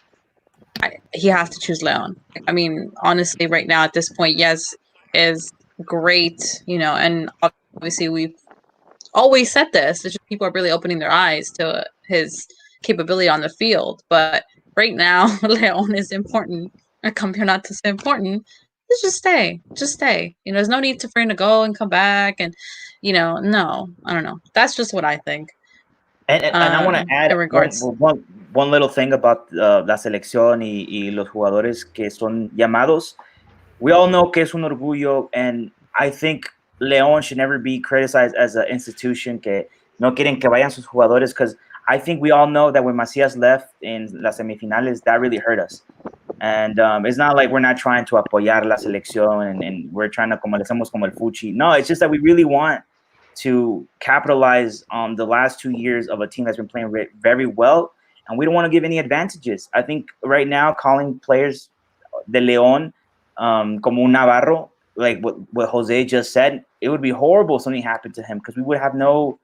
He has to choose Leon. I mean, honestly, right now at this point, yes, is great, and obviously we've always said this. It's just people are really opening their eyes to his capability on the field. But right now, Leon is important. A campeonato is important. Let's just stay. There's no need for him to go and come back, and no, I don't know. That's just what I think. And I want to add one little thing about la selección y los jugadores que son llamados. We all know que es un orgullo, and I think León should never be criticized as an institution que no quieren que vayan sus jugadores, because I think we all know that when Macías left in las semifinales, that really hurt us. And it's not like we're not trying to apoyar la selección and we're trying to como le hacemos como el fuchi. No, it's just that we really want to capitalize on the last 2 years of a team that's been playing very well, and we don't want to give any advantages. I think right now calling players de León como un Navarro like what Jose just said, it would be horrible if something happened to him, because we would have no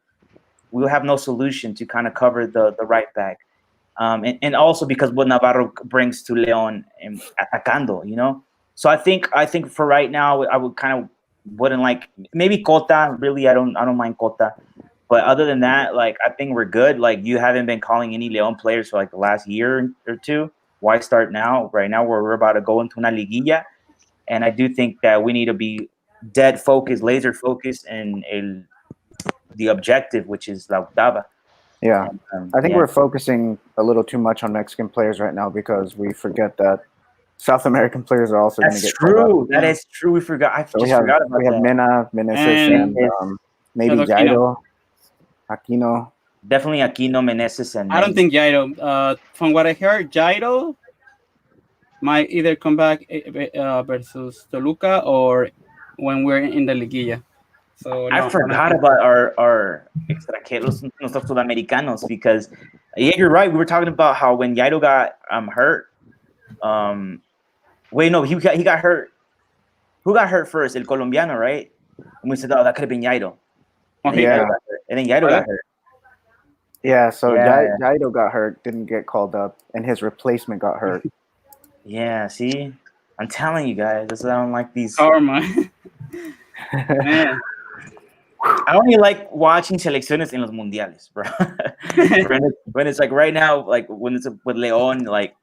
solution to kind of cover the right back. And also because what Navarro brings to Leon and atacando, you know. So I think for right now, I would kind of wouldn't like maybe Cota. Really, I don't mind Cota. But other than that, like, I think we're good. Like, you haven't been calling any Leon players for like the last year or two. Why start now? Right now, we're about to go into una liguilla, and I do think that we need to be dead focused, laser focused, and the objective, which is La Octava. Yeah, I think we're focusing a little too much on Mexican players right now, because we forget that South American players are also going to get true. That is true. We forgot. I forgot about that. We have Mena, Meneses, and maybe Giardo, Aquino. Definitely Aquino, Meneses, and I don't think Giardo. From what I heard, Giardo might either come back versus Toluca or when we're in the liguilla. So I forgot about our extranjeros, nuestros sudamericanos, because yeah, you're right. We were talking about how when Giardo got hurt. Wait, no, he got hurt. Who got hurt first? El Colombiano, right? And we said, oh, that could have been Giardo. And yeah. Then Giardo got hurt. Yeah, so Giardo got hurt, didn't get called up, and his replacement got hurt. Yeah, see? I'm telling you guys, that's why I don't like these. Karma. Man. I only like watching selecciones en los mundiales, bro. when it's like right now, like when it's with Leon, like,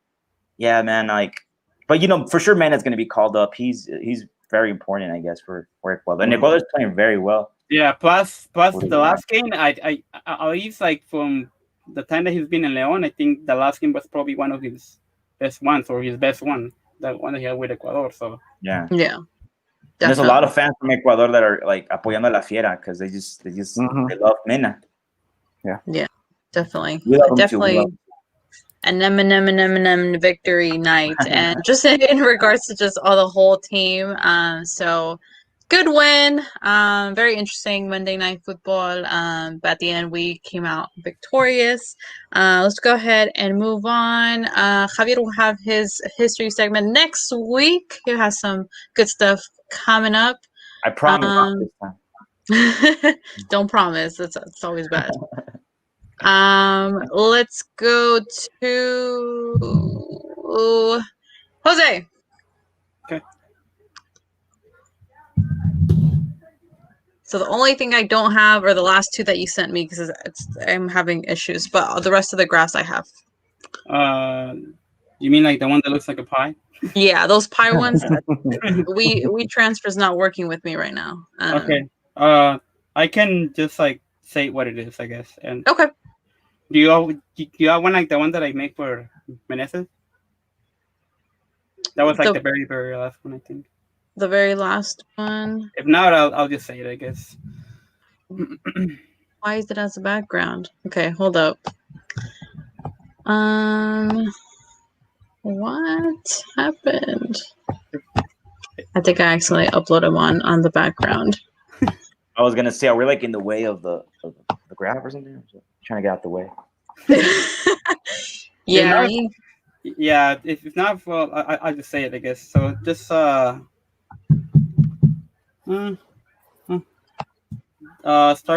yeah, man, like, but you know, for sure, Mena's going to be called up. He's very important, I guess, for Ecuador. And Ecuador's playing very well. Yeah, plus the last game, I at least like from the time that he's been in Leon, I think the last game was probably one of his best ones, or his best one, that one that he had with Ecuador. So yeah. There's a lot of fans from Ecuador that are like apoyando a la Fiera, because they love Mena. Yeah, definitely. Definitely. An Eminem victory night, and just in regards to just all the whole team. So good win. Very interesting Monday Night Football. But at the end, we came out victorious. Let's go ahead and move on. Javier will have his history segment next week. He has some good stuff coming up. I promise. Don't promise. It's always bad. Let's go to Jose. Okay. So the only thing I don't have are the last two that you sent me, because I'm having issues, but the rest of the graphs I have. You mean like the one that looks like a pie? Yeah, those pie ones. we transfer's not working with me right now. Okay. I can just like say what it is, I guess. And okay. Do you have one like the one that I make for Meneses? That was like the very, very last one, I think. The very last one. If not, I'll just say it, I guess. Why is it as a background? Okay, hold up. What happened? I think I accidentally uploaded one on the background. I was gonna say, are we like in the way of the graph or something? Trying to get out the way. Yeah. If not, well, I'll just say it, I guess. So just start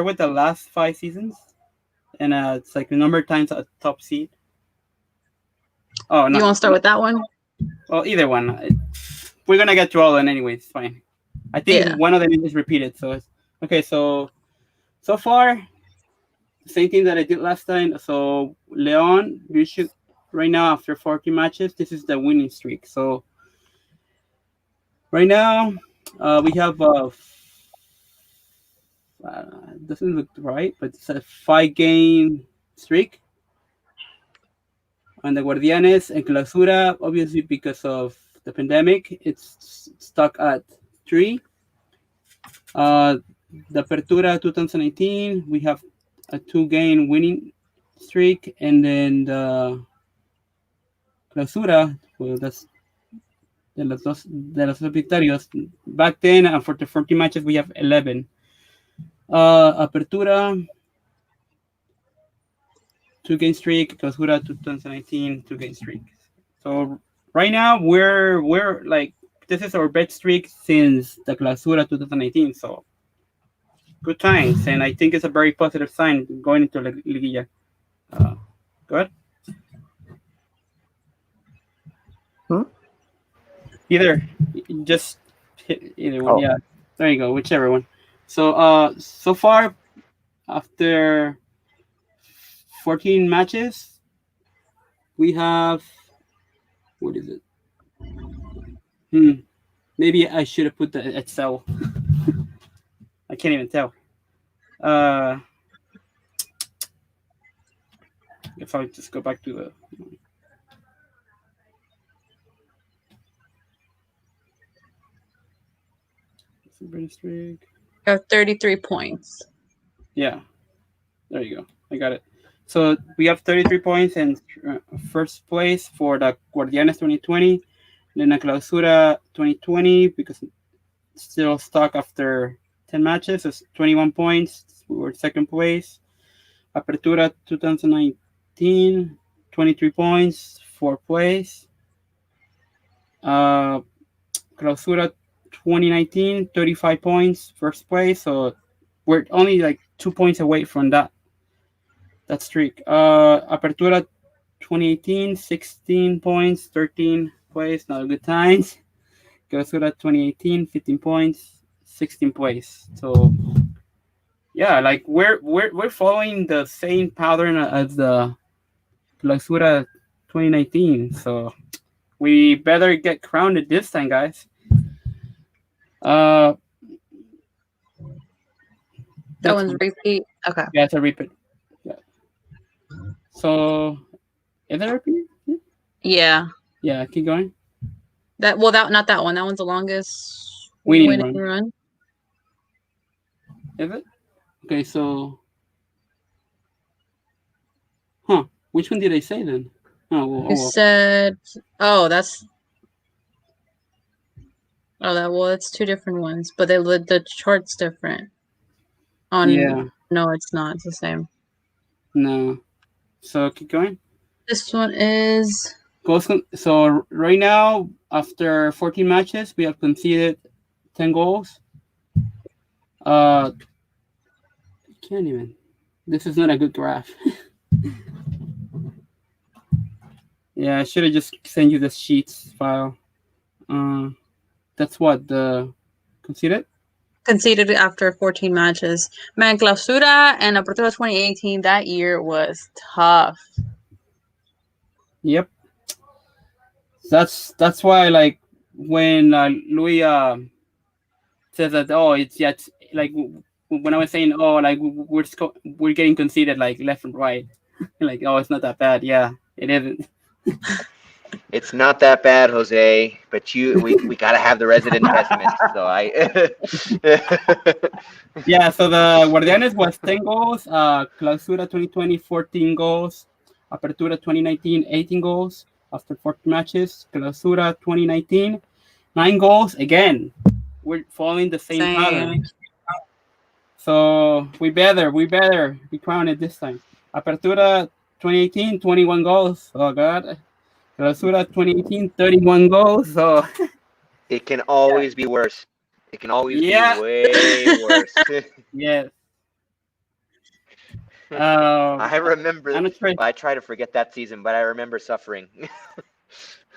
with the last 5 seasons, and it's like the number of times a top seed. Oh, no. You want to start with that one? Well, either one. We're gonna get through all of them anyway. It's fine. I think one of them is repeated. So it's okay. So far, same thing that I did last time. So Leon, you should right now after 40 matches. This is the winning streak. So right now, we have doesn't look right, but it's a 5-game streak. And the Guardianes and Clausura, obviously because of the pandemic, it's stuck at 3. The Apertura 2018, we have a 2-game winning streak, and then the Clausura, well, that's de los dos victorios. Back then, for the 40 matches, we have 11. Apertura, 2-game streak. Clausura 2019, 2-game streak. So right now we're like best streak since the Clausura 2018. So good times, and I think it's a very positive sign going into Liguilla. Good. Either just hit either one. Yeah, there you go. Whichever one. So so far after 14 matches, we have, what is it? Maybe I should have put the Excel. I can't even tell. If I just go back to the. You have 33 points. Yeah, there you go. I got it. So we have 33 points in first place for the Guardianes 2020, then the Clausura 2020, because still stuck after 10 matches. It's 21 points. We were second place. Apertura 2019, 23 points, fourth place. Clausura 2019, 35 points, first place. So we're only like 2 points away from that streak. Apertura 2018, 16 points, 13 place, not a good times. Clausura 2018, 15 points, 16 place. So yeah, like we're following the same pattern as the Clausura 2019. So we better get crowned this time, guys. That one's repeat. Okay. Yeah, it's a repeat. Yeah. So is that a repeat? Yeah. Yeah, keep going. Not that one. That one's the longest winning run. Is it? Okay, so which one did I say then? You said that's that's two different ones, but the chart's different. Yeah. No, it's not. It's the same. No. So keep going. This one is so right now, after 14 matches, we have conceded 10 goals. I can't even. This is not a good graph. Yeah, I should have just sent you the sheets file. That's what the conceded after 14 matches. Man, Clausura and Apertura 2018, that year was tough. Yep. That's why, like, when Louis says that, it's like when I was saying, like we're getting conceded like left and right, like, it's not that bad. Yeah, it isn't. It's not that bad, Jose, but we gotta have the resident pessimist. So Yeah, so the Guardianes was 10 goals, Clausura 2020 14 goals, Apertura 2019 18 goals after 14 matches, Clausura 2019 9 goals. Again, we're following the same pattern. So we better be crowned this time. Apertura 2018 21 goals. Oh God. Clausura 2018 31 goals. So it can always be worse. It can always be way worse. Yes. I remember. I try to forget that season, but I remember suffering.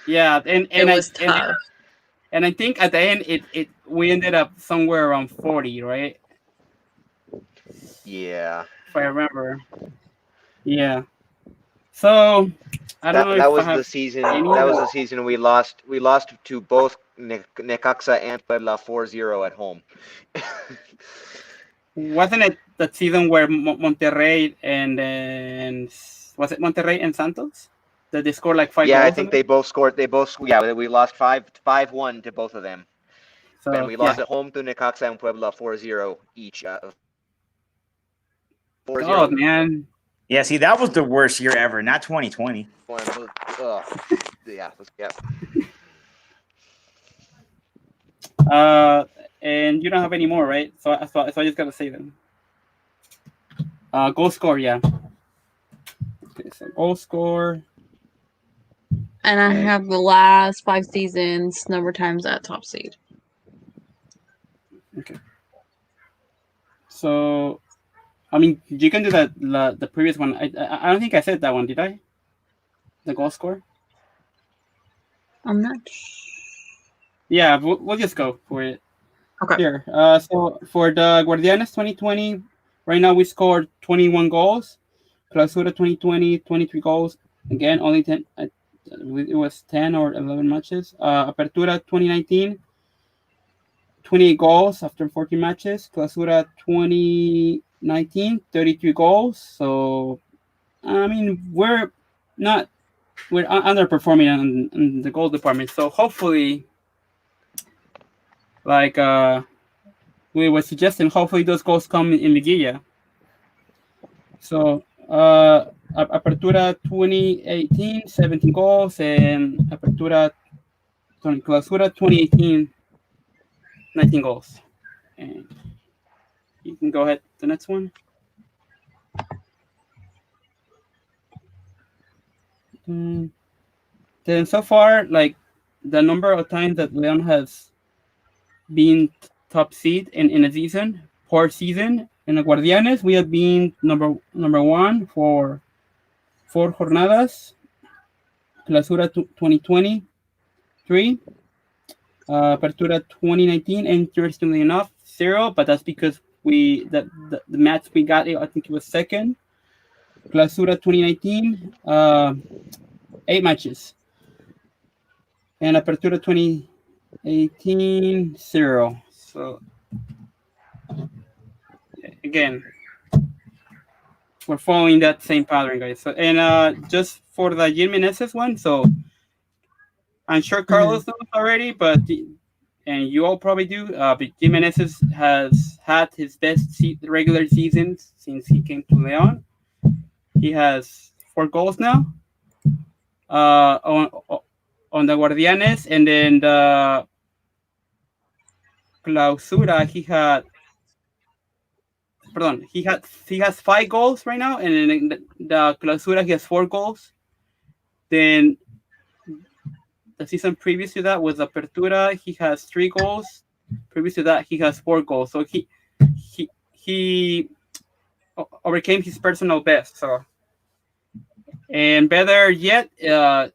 Yeah, and it was tough. And I think at the end, we ended up somewhere around 40, right? Yeah. If I remember. Yeah. So I don't know. That was the season. That was the season we lost. We lost to both Necaxa and Puebla 4-0 at home. Wasn't it that season where Monterrey and was it Monterrey and Santos that they scored like 5 goals? Yeah, I think they both scored. Yeah, we lost 5-1 to both of them. So, and we lost at home to Necaxa and Puebla 4-0 each. 4-0. Oh man. Yeah, see, that was the worst year ever, not 2020. Yeah. And you don't have any more, right? So I just gotta say them. Goal score, yeah. Okay, so goal score. And I have the last 5 seasons, number of times at top seed. Okay. So, I mean, you can do that. The previous one. I don't think I said that one, did I? The goal score. I'm not. Yeah, we'll just go for it. Okay. Here. So for the Guardianes 2020, right now we scored 21 goals. Clausura 2020, 23 goals. Again, only 10. It was 10 or 11 matches. Apertura 2019, 28 goals after 14 matches. Clausura 2019, 33 goals. So, I mean, we're underperforming in the goal department. So hopefully, like we were suggesting, hopefully those goals come in Liguilla. So Apertura 2018, 17 goals, and Clausura 2018, 19 goals. And you can go ahead to the next one. Then so far, like the number of times that Leon has been top seed in a season, per season, in the Guardianes, we have been number one for 4 jornadas. Clausura 2023, Apertura 2019, interestingly enough, 0, but that's because the match we got, I think it was second. Clausura 2019, 8 matches. And Apertura 2018, 0. So, again, we're following that same pattern, guys. So, and just for the Jimenez's one, so I'm sure Carlos knows already, and you all probably do. But Jimenez has had his best regular season since he came to Leon. He has 4 goals now on the Guardianes, and then the Clausura he has 5 goals right now, and then the Clausura he has 4 goals. Then the season previous to that was Apertura. He has 3 goals. Previous to that, he has 4 goals. So he overcame his personal best. So, and better yet,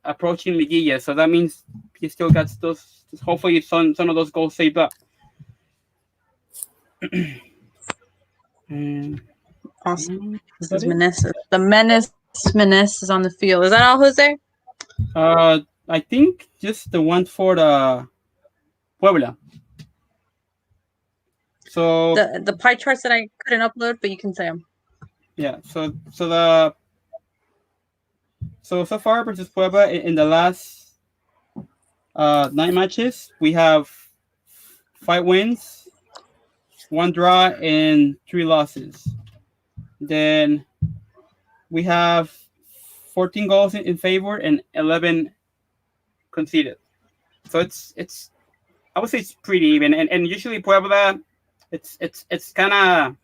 approaching Liguilla. So that means he still got those. Hopefully, some of those goals saved up. Awesome. This is Meneses. The Menace is on the field. Is that all, Jose? I think just the one for the Puebla. So the pie charts that I couldn't upload, but you can say them. Yeah. So far versus Puebla in the last 9 matches, we have 5 wins, 1 draw, and 3 losses. Then we have 14 goals in favor and 11 conceded. So it's I would say it's pretty even, and usually Puebla, it's kind of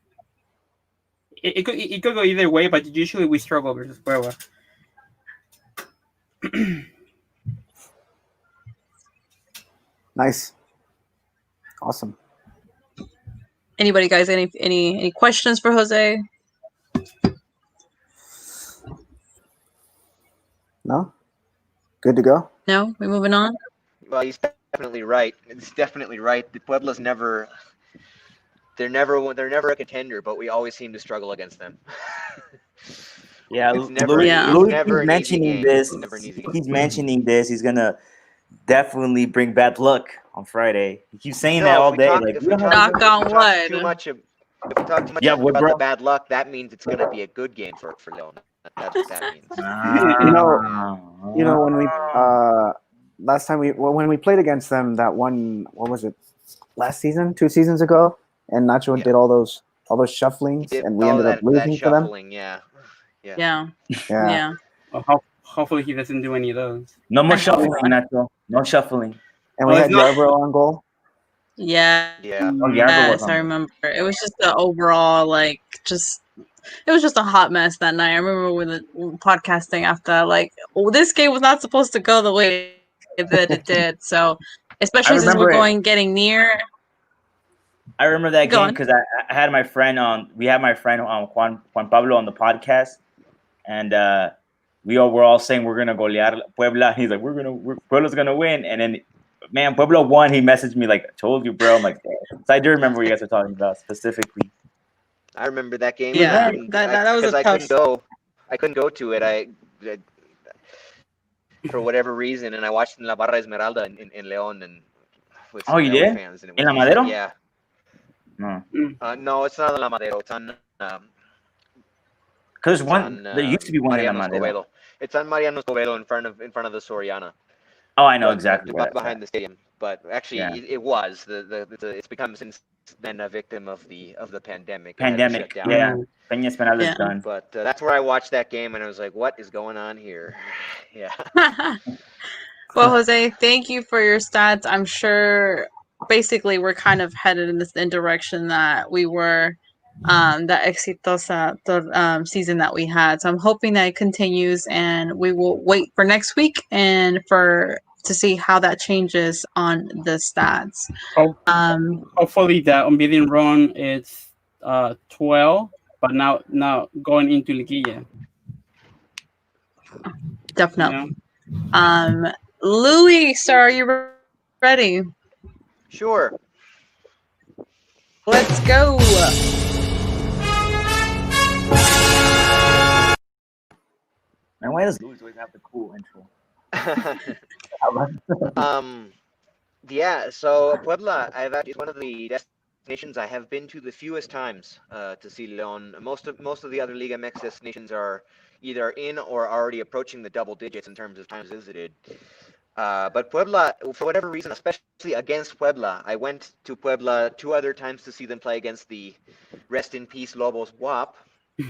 it could go either way, but usually we struggle versus Puebla. Nice, awesome. Anybody, guys? Any questions for Jose? No, good to go. No, we're moving on. Well, he's definitely right. It's definitely right. The Puebla's never never a contender, but we always seem to struggle against them. Yeah, Louis keeps mentioning this. He's mentioning this. He's gonna definitely bring bad luck on Friday. He keeps saying that all day. Knock on wood. If we talk too much about the bad luck, that means it's going to be a good game for Leon. That's what that means. You know when we last time when we played against them, that one, what was it, last season, 2 seasons ago, and Nacho did all those shufflings, and we ended up losing to them. Yeah. Well, hopefully he doesn't do any of those. No more shuffling, Nacho. No shuffling. And we had Giardo on goal. Yeah. Yeah. Yes, I remember. It was just the overall, like, just it was just a hot mess that night. I remember with the podcasting after, like, this game was not supposed to go the way that it did. So, especially since we're getting near. I remember that game because I had my friend on. We had my friend Juan Pablo on the podcast, and we all were all saying we're gonna golear Puebla. He's like, Puebla's gonna win, and then, man, Puebla won. He messaged me like, "Told you, bro." I'm like, so I do remember what you guys are talking about specifically. I remember that game. Yeah, that was a tough. I couldn't go to it. I for whatever reason, and I watched in La Barra Esmeralda in León and with some León fans. And it was in La Madero? Yeah. No. No, it's not in La Madero. It's on. Because there used to be one in La Madero. It's on Mariano Escobedo in front of the Soriana. Oh, I know exactly. Behind the stadium, but actually, it was it's become since then a victim of the pandemic. Yeah. Peña Esmeralda's done. But that's where I watched that game, and I was like, "What is going on here?" Yeah. Well, Jose, thank you for your stats. I'm sure, basically, we're kind of headed in this direction that we were. That exitosa season that we had. So I'm hoping that it continues, and we will wait for next week and to see how that changes on the stats. Hopefully that unbeaten run is 12, but now going into Liguilla. Definitely. You know? Louis, sir, are you ready? Sure. Let's go. And why does Louis always have the cool intro? Yeah. So Puebla, it's one of the destinations I have been to the fewest times to see León. Most of the other Liga MX destinations are either in or already approaching the double digits in terms of times visited. But Puebla, for whatever reason, especially against Puebla, I went to Puebla 2 other times to see them play against the rest in peace Lobos WAP.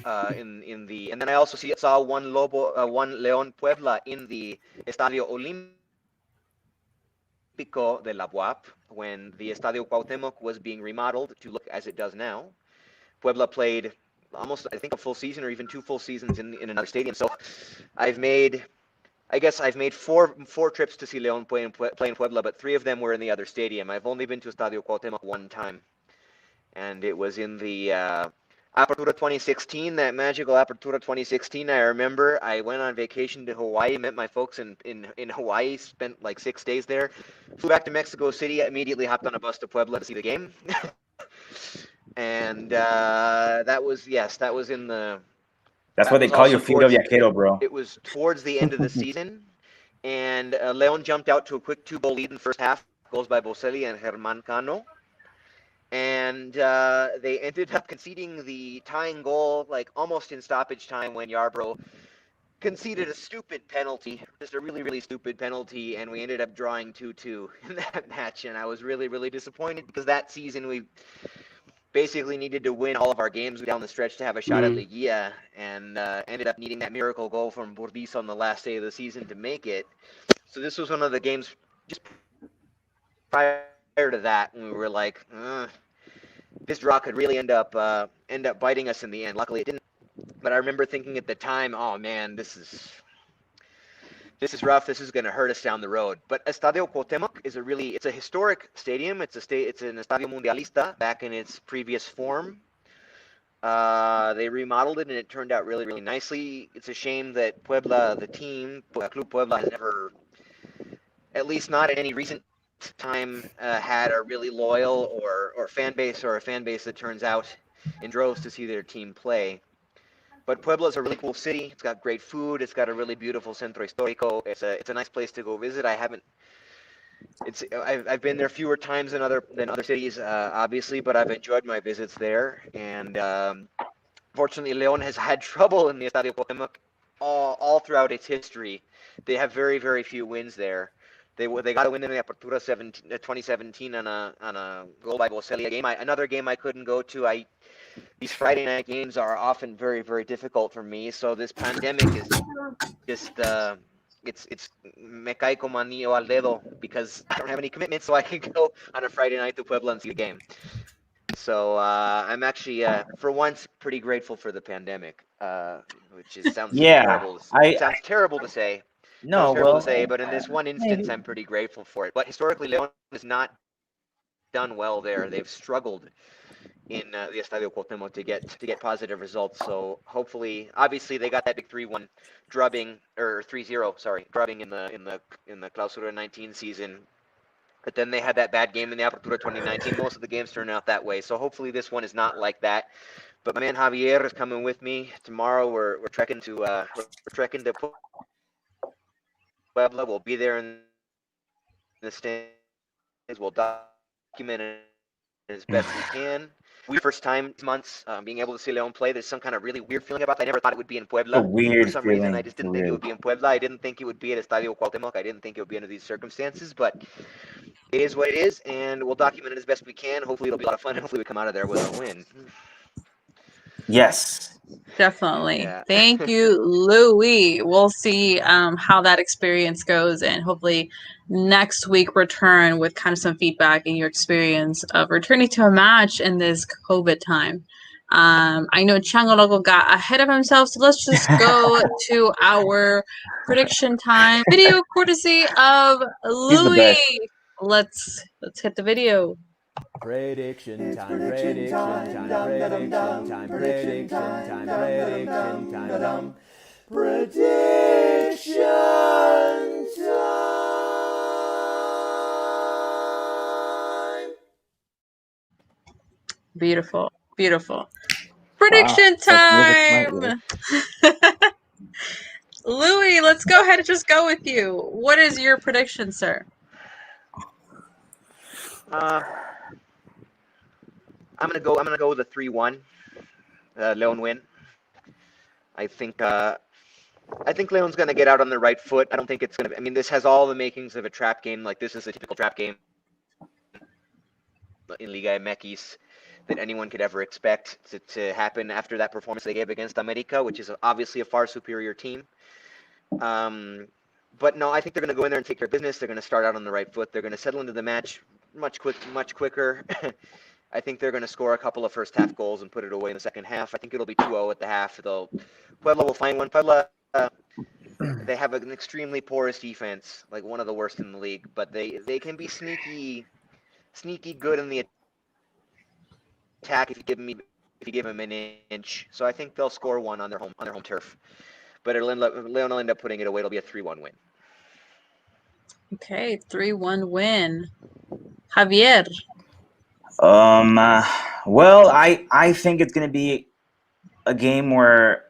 And then I also saw one León Puebla in the Estadio Olímpico de la UAP when the Estadio Cuauhtémoc was being remodeled to look as it does now. Puebla played almost, I think, a full season or even 2 full seasons in another stadium. So I've made 4 trips to see León play in Puebla, but 3 of them were in the other stadium. I've only been to Estadio Cuauhtémoc 1 time, and it was in the Apertura 2016, that magical Apertura 2016. I remember I went on vacation to Hawaii, met my folks in Hawaii, spent like 6 days there, flew back to Mexico City, immediately hopped on a bus to Puebla to see the game. And that was in the... That's what they call you, Fiera Viajero, bro. It was towards the end of the season, and León jumped out to a quick 2-goal lead in the first half, goals by Boselli and Germán Gano. And they ended up conceding the tying goal like almost in stoppage time when Giardo conceded a stupid penalty, just a really, really stupid penalty, and we ended up drawing 2-2 in that match. And I was really, really disappointed because that season we basically needed to win all of our games down the stretch to have a shot at Liguilla, and ended up needing that miracle goal from Burdizo on the last day of the season to make it. So this was one of the games just prior to that, and we were like, this draw could really end up biting us in the end. Luckily, it didn't. But I remember thinking at the time, oh man, this is rough. This is going to hurt us down the road. But Estadio Cuauhtémoc is it's a historic stadium. It's an Estadio Mundialista back in its previous form. They remodeled it and it turned out really, really nicely. It's a shame that Puebla, the team, Club Puebla, has never, at least not at any recent time, had a really loyal or fan base, or a fan base that turns out in droves to see their team play. But Puebla is a really cool city. It's got great food. It's got a really beautiful centro histórico. It's a nice place to go visit. I've been there fewer times than other cities, obviously, but I've enjoyed my visits there. And fortunately, León has had trouble in the Estadio Cuauhtémoc all throughout its history. They have very, very few wins there. They got a win in the Apertura 2017 on a goal by Boselli. Another game I couldn't go to. These Friday night games are often very, very difficult for me. So this pandemic is just it's me cae como anillo al dedo because I don't have any commitments, so I can go on a Friday night to Puebla and see the game. So I'm actually, for once, pretty grateful for the pandemic, which sounds terrible. Sounds terrible to say. No, But in this one instance, I'm pretty grateful for it. But historically, León has not done well there. They've struggled in the Estadio Cuauhtémoc to get positive results. So hopefully, obviously, they got that big 3-1 drubbing, or 3-0, sorry, drubbing in the Clausura 19 season. But then they had that bad game in the Apertura 2019. Most of the games turned out that way. So hopefully this one is not like that. But my man Javier is coming with me tomorrow. We're trekking to Puebla. We'll be there in the stands. We'll document it as best we can. First time months being able to see León play. There's some kind of really weird feeling about it. I never thought it would be in Puebla. For some reason, I just didn't think it would be in Puebla. I didn't think it would be at Estadio Cuauhtémoc. I didn't think it would be under these circumstances. But it is what it is, and we'll document it as best we can. Hopefully it'll be a lot of fun. Hopefully we come out of there with a win. Yes. Definitely. Yeah. Thank you, Louis. We'll see how that experience goes, and hopefully next week return with kind of some feedback in your experience of returning to a match in this COVID time. I know Chango Loco got ahead of himself, so let's just go to our prediction time video courtesy of Louis. Let's hit the video. Prediction time, prediction time, prediction time, prediction time, prediction time, prediction time. Beautiful, beautiful. Prediction time! Louis, let's go ahead and just go with you. What is your prediction, sir? I'm gonna go with a 3-1 León win. I think León's gonna get out on the right foot. I don't think it's gonna. I mean, this has all the makings of a trap game. Like, this is a typical trap game in Liga MX that anyone could ever expect to happen after that performance they gave against América, which is obviously a far superior team. But no, I think they're going to go in there and take care of business. They're going to start out on the right foot. They're going to settle into the match much quicker. I think they're going to score a couple of first half goals and put it away in the second half. I think it'll be 2-0 at the half. Puebla will find one. Puebla, they have an extremely porous defense, like one of the worst in the league, but they can be sneaky good in the attack if you give them an inch. So I think they'll score one on their home turf. But León will end up putting it away. It'll be a 3-1 win. Okay, 3-1 win. Javier. Well, I think it's gonna be a game where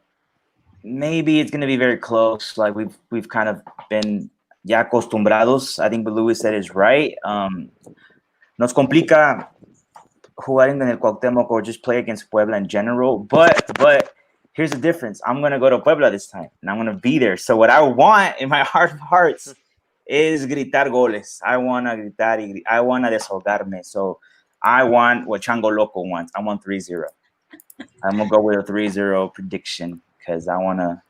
maybe it's gonna be very close. Like we've kind of been ya acostumbrados. I think what Louis said is right. Nos complica jugar en el Cuauhtémoc or just play against Puebla in general. But here's the difference. I'm gonna go to Puebla this time, and I'm gonna be there. So what I want in my heart of hearts is gritar goles. I wanna gritar. I wanna desahogarme. So I want what Chango Loco wants. I want 3-0. I'm gonna go with a 3-0 prediction because I wanna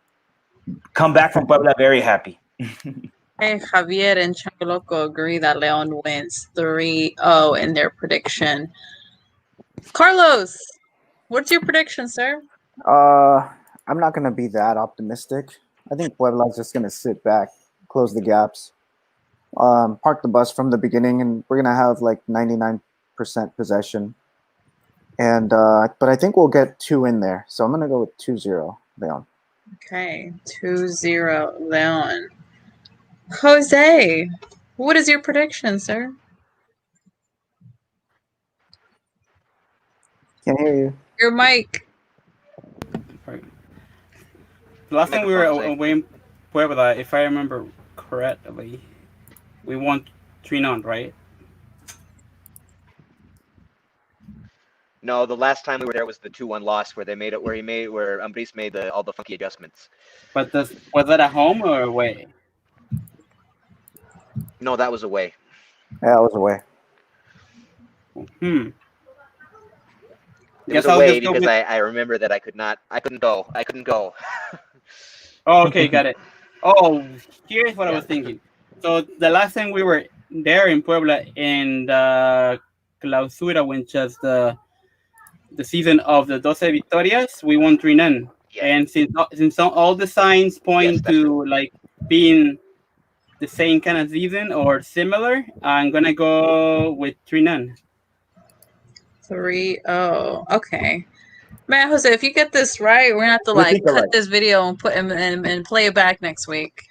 come back from Puebla very happy. Hey, Javier and Chango Loco agree that León wins 3-0 in their prediction. Carlos, what's your prediction, sir? I'm not gonna be that optimistic. I think Puebla's just gonna sit back, close the gaps, park the bus from the beginning, and we're gonna have like 99% possession. And but I think we'll get 2 in there. So I'm gonna go with 2-0 León. Okay, 2-0 León. Jose, what is your prediction, sir? Can't hear you. Your mic. Right. Last time we were away in Puebla, if I remember correctly, we won 3-0, right? No, the last time we were there was the 2-1 loss where Ambriz made all the funky adjustments. But was that at home or away? No, that was away. Yeah, it was away. It was away because I remember that I couldn't go. Oh, okay, got it. Oh, here's what I was thinking. So the last time we were there in Puebla in the Clausura, when just the the season of the 12 Victorias, we won 3-0. Yeah. And since all the signs point to like being the same kind of season or similar, I'm gonna go with 3-0. 3-0. Okay. Man, Jose, if you get this right, we're gonna have to like cut this video and put him and play it back next week.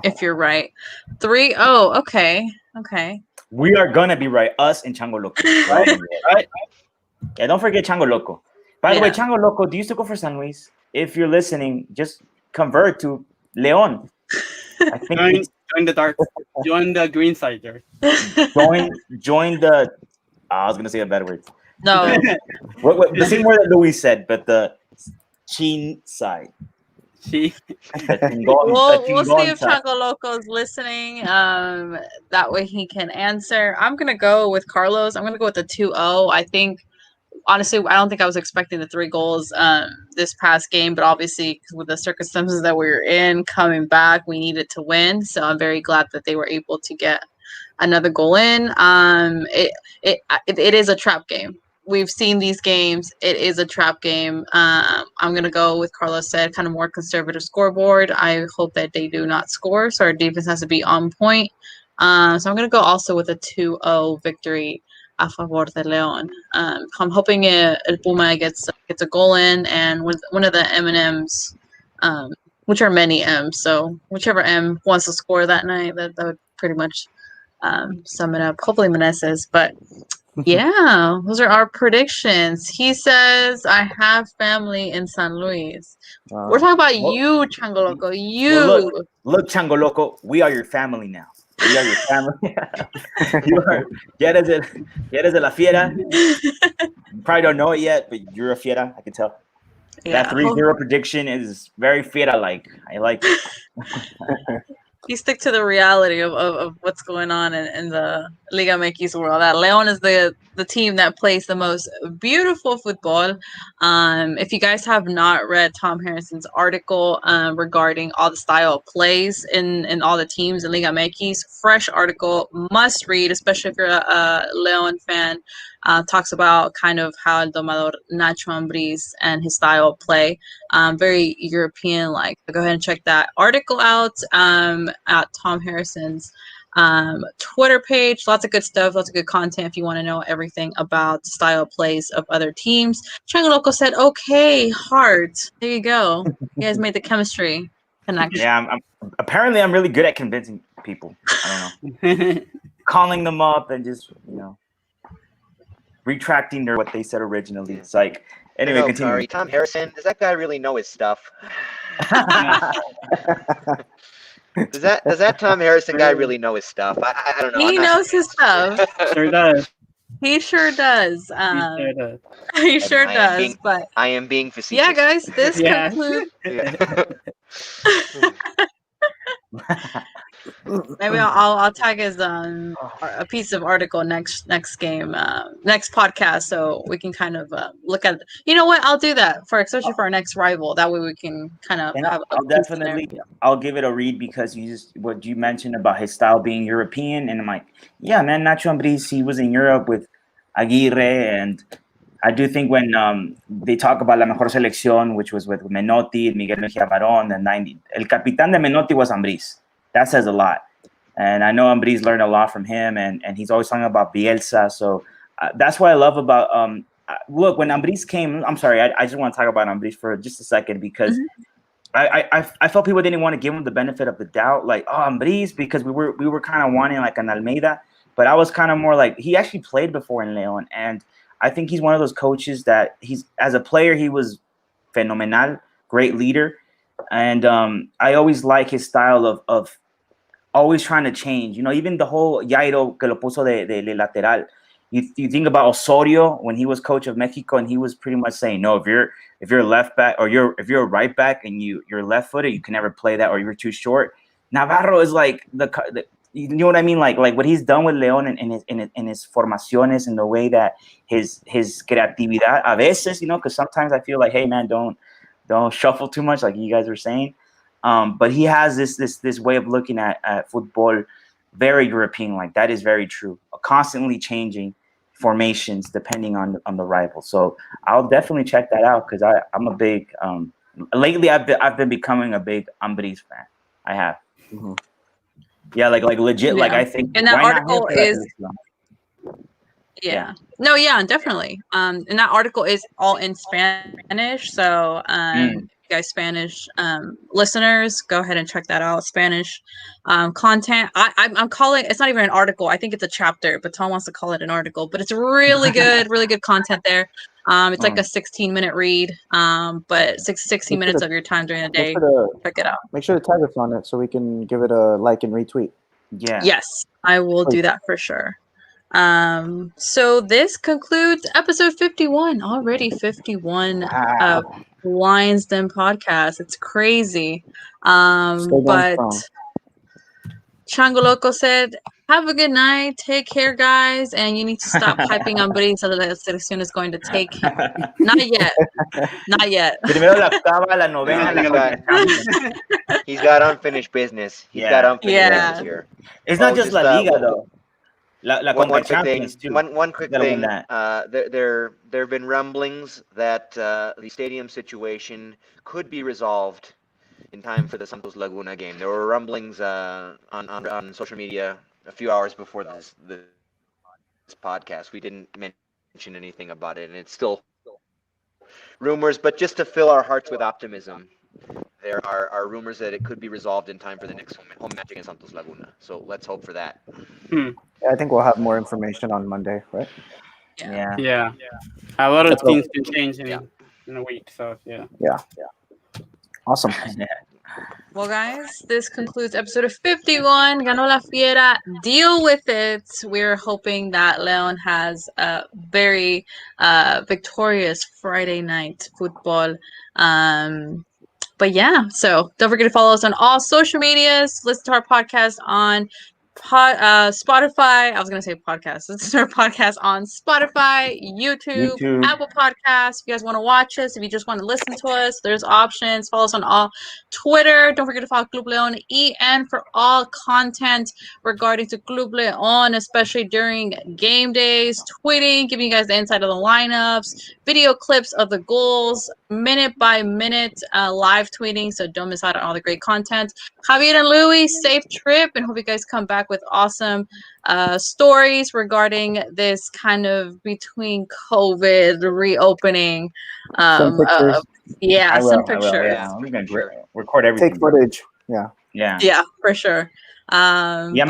If you're right. 3-0. Okay. Okay. We are gonna be right. Us and Chango Loco. Right? Yeah, don't forget Chango Loco. By the way, Chango Loco, do you still go for San Luis? If you're listening, just convert to Leon. I think join the dark. Join the green side there. Join the. I was gonna say a bad word. No. The same word that Luis said, but the chin side. We'll see if Chango Loco's listening. That way he can answer. I'm gonna go with Carlos. I'm gonna go with the 2-0. I think, honestly, I don't think I was expecting the 3 goals this past game, but obviously with the circumstances that we were in, coming back, we needed to win. So I'm very glad that they were able to get another goal in. It is a trap game. We've seen these games. It is a trap game. I'm going to go with Carlos said, kind of more conservative scoreboard. I hope that they do not score, so our defense has to be on point. So I'm going to go also with a 2-0 victory a favor de Leon. I'm hoping El Puma gets a goal in, and with one of the M&Ms, which are many M's, so whichever M wants to score that night, that would pretty much sum it up. Hopefully Meneses, but yeah, those are our predictions. He says, I have family in San Luis. We're talking about you, Chango Loco. You. Well, look, Chango Loco, we are your family now. We are your family. You are. Ya eres de la Fiera. You probably don't know it yet, but you're a Fiera. I can tell. Yeah, that 3-0 prediction is very Fiera-like. I like it. You stick to the reality of what's going on in the Liga MX world. That Leon is the team that plays the most beautiful football. If you guys have not read Tom Harrison's article regarding all the style of plays in all the teams in Liga MX, fresh article, must read, especially if you're a Leon fan. Talks about kind of how El Domador Nacho Ambriz and his style of play, very European-like. Go ahead and check that article out at Tom Harrison's Twitter page. Lots of good stuff, lots of good content if you want to know everything about style plays of other teams. Chango Loco said, okay, heart. There you go. You guys made the chemistry connection. Yeah, I'm really good at convincing people. I don't know. Calling them up and just, retracting what they said originally. It's like, anyway, continue. Sorry, Tom Harrison, does that guy really know his stuff? Does that Tom Harrison guy really know his stuff? I don't know. He knows his stuff. Sure does. He sure does. He sure does. But I am being facetious. Yeah, guys, this concludes. Maybe I'll tag his a piece of article next game, next podcast, so we can kind of look at. You know what? I'll do that especially for our next rival. That way we can kind of. I'll give it a read because what you mentioned about his style being European, and I'm like, yeah, man, Nacho Ambriz, he was in Europe with Aguirre, and I do think when they talk about la mejor selección, which was with Menotti, Miguel Mejía Barón, the 90, el capitán de Menotti was Ambriz. That says a lot. And I know Ambriz learned a lot from him, and he's always talking about Bielsa. So that's what I love about look, when Ambriz came, I'm sorry, I just want to talk about Ambriz for just a second because I felt people didn't want to give him the benefit of the doubt, like, oh, Ambriz, because we were kind of wanting like an Almeida, but I was kind of more like, he actually played before in León, and I think he's one of those coaches that as a player, he was phenomenal, great leader. And I always like his style of always trying to change. Even the whole Giardo que lo puso de lateral. You think about Osorio when he was coach of Mexico, and he was pretty much saying, no, if you're a left back or if you're a right back and you're left footed, you can never play that, or you're too short. Navarro is like the you know what I mean? Like what he's done with León in his formaciones, and the way that his creatividad a veces, because sometimes I feel like, hey man, don't shuffle too much, like you guys were saying. But he has this way of looking at football, very European. Like that is very true. Constantly changing, formations depending on the rival. So I'll definitely check that out because I'm a big lately I've been becoming a big Ambris fan. I have. Mm-hmm. Yeah, like legit. Yeah. Like I think, And that why not article him for that is position? yeah. No, yeah, definitely. And that article is all in Spanish. So you guys Spanish listeners, go ahead and check that out. Spanish content. I'm calling it's not even an article. I think it's a chapter, but Tom wants to call it an article. But it's really good content there. It's like a 16-minute read. But 16 minutes of your time during the day. Check it out. Make sure to tag us on it so we can give it a like and retweet. Yeah. Yes, I will do that for sure. So this concludes episode 51. Already 51 of Lions Den podcast. It's crazy. But Chango Loco said, have a good night. Take care, guys. And you need to stop hyping on Brady so that la selección is going to take him. Not yet. Not yet. Primero la octava, la novena, He's got unfinished business. He's got unfinished business here. It's not just La Liga, though. One quick thing. There have been rumblings that the stadium situation could be resolved in time for the Santos Laguna game. There were rumblings on social media a few hours before this podcast. We didn't mention anything about it, and it's still rumors. But just to fill our hearts with optimism, there are rumors that it could be resolved in time for the next home match against Santos Laguna. So let's hope for that. I think we'll have more information on Monday, right? Yeah. A lot of things can change in a week. So yeah. Awesome. Well, guys, this concludes episode of 51. Gano la Fiera. Deal with it. We're hoping that Leon has a very victorious Friday night football. But yeah, so don't forget to follow us on all social medias. Listen to our podcast on Spotify. I was gonna say podcast. Listen to our podcast on Spotify, YouTube, Apple Podcasts. If you guys want to watch us, if you just want to listen to us, there's options. Follow us on all Twitter. Don't forget to follow Club Leon EN for all content regarding to Club Leon, especially during game days. Tweeting, giving you guys the inside of the lineups, video clips of the goals, minute by minute live tweeting. So don't miss out on all the great content. Javier and Louis, safe trip, and hope you guys come back with awesome stories regarding this kind of between COVID reopening. Some pictures. Some pictures. Yeah, we're gonna record everything. Take footage. Yeah, for sure. Ya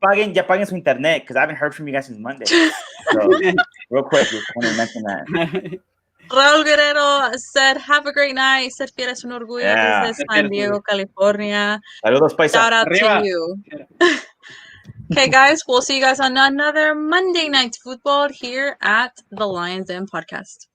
paguen su internet because I haven't heard from you guys since Monday. So real quick, just want to mention that. Raul Guerrero said, have a great night. Said Fiera es un orgullo desde San Diego, California. Saludos, paisa. Shout out to you. Okay, guys, we'll see you guys on another Monday Night Football here at the Lions Den podcast.